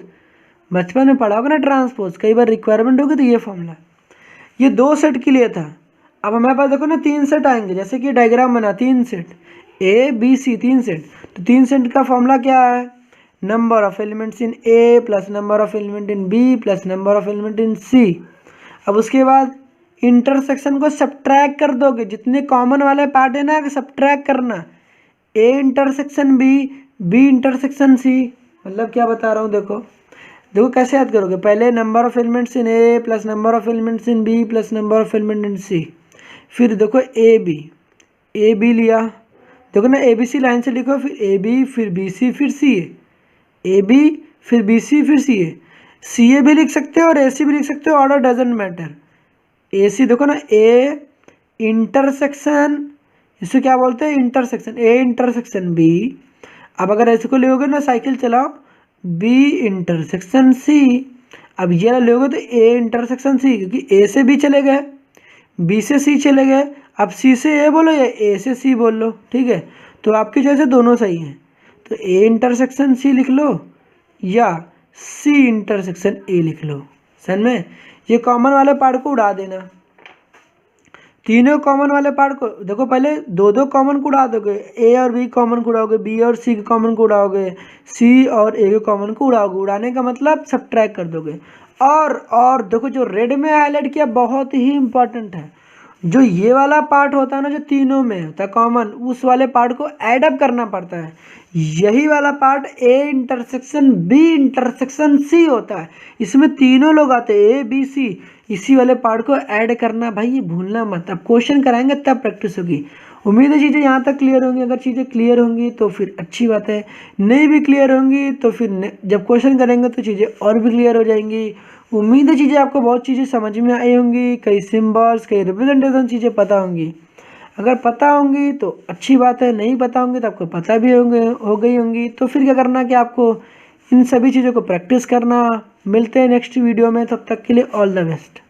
S1: बचपन में पढ़ा होगा ना ट्रांसपोज, कई बार रिक्वायरमेंट होगी तो ये फॉर्मूला। ये दो सेट के लिए था। अब हमारे पास देखो ना तीन सेट आएंगे, जैसे कि डायग्राम बना, तीन सेट ए बी सी, तीन सेट, तो तीन सेट का फॉर्मूला क्या है, number of elements in A plus number of element in B plus number of element in C. अब उसके बाद इंटरसेक्शन को सब्ट्रैक्ट कर दोगे, जितने कॉमन वाले पार्ट है ना सब्ट्रैक्ट करना, A intersection B, B intersection C. मतलब क्या बता रहा हूँ देखो, देखो कैसे याद करोगे, पहले number of elements in A plus number of elements in B plus number of element in C. फिर देखो ए बी लिया, देखो ना ए बी सी लाइन से लिखो, फिर ए बी फिर बी सी फिर सी ए बी फिर बी सी फिर सी ए भी लिख सकते हो और ए सी भी लिख सकते हो, ऑर्डर डजेंट मैटर। ए सी देखो ना ए इंटरसेक्शन, इसको क्या बोलते हैं, इंटरसेक्शन, ए इंटरसेक्शन बी। अब अगर ऐसे को लोगे ना साइकिल चलाओ, बी इंटरसेक्शन सी। अब ये वाला लोगे तो ए इंटरसेक्शन सी, क्योंकि ए से बी चले गए, बी से सी चले गए। अब सी से ए बोलो या ए से सी बोल लो, ठीक है। तो आपकी जो है दोनों सही हैं, तो ए इंटरसेक्शन सी लिख लो या सी इंटरसेक्शन ए लिख लो। समझ में? ये कॉमन वाले पार्ट को उड़ा देना, तीनों कॉमन वाले पार्ट को देखो, पहले दो दो कॉमन को उड़ा दोगे, ए और बी कॉमन को उड़ाओगे, बी और सी के कॉमन को उड़ाओगे, सी और ए के कॉमन को उड़ाओगे। उड़ाने का मतलब सब्ट्रैक्ट कर दोगे। और देखो जो रेड में हाईलाइट किया बहुत ही इंपॉर्टेंट है, जो ये वाला पार्ट होता है ना, जो तीनों में होता है कॉमन, उस वाले पार्ट को ऐड अप करना पड़ता है। यही वाला part A intersection B intersection C होता है, इसमें तीनों लोग आते हैं, ए बी सी। इसी वाले पार्ट को ऐड करना भाई, ये भूलना मत। अब क्वेश्चन कराएंगे तब प्रैक्टिस होगी। उम्मीद है चीज़ें यहाँ तक क्लियर होंगी। अगर चीज़ें क्लियर होंगी तो फिर अच्छी बात है, नहीं भी क्लियर होंगी तो फिर जब क्वेश्चन करेंगे तो चीज़ें और भी क्लियर हो जाएंगी। उम्मीद है चीज़ें आपको बहुत चीज़ें समझ में आई होंगी, कई सिम्बल्स, कई रिप्रेजेंटेशन चीज़ें पता होंगी। अगर पता होंगी तो अच्छी बात है, नहीं पता होंगी तो आपको पता भी हो गई होंगी। तो फिर क्या करना कि आपको इन सभी चीज़ों को प्रैक्टिस करना। मिलते हैं नेक्स्ट वीडियो में, तब तक के लिए ऑल द बेस्ट।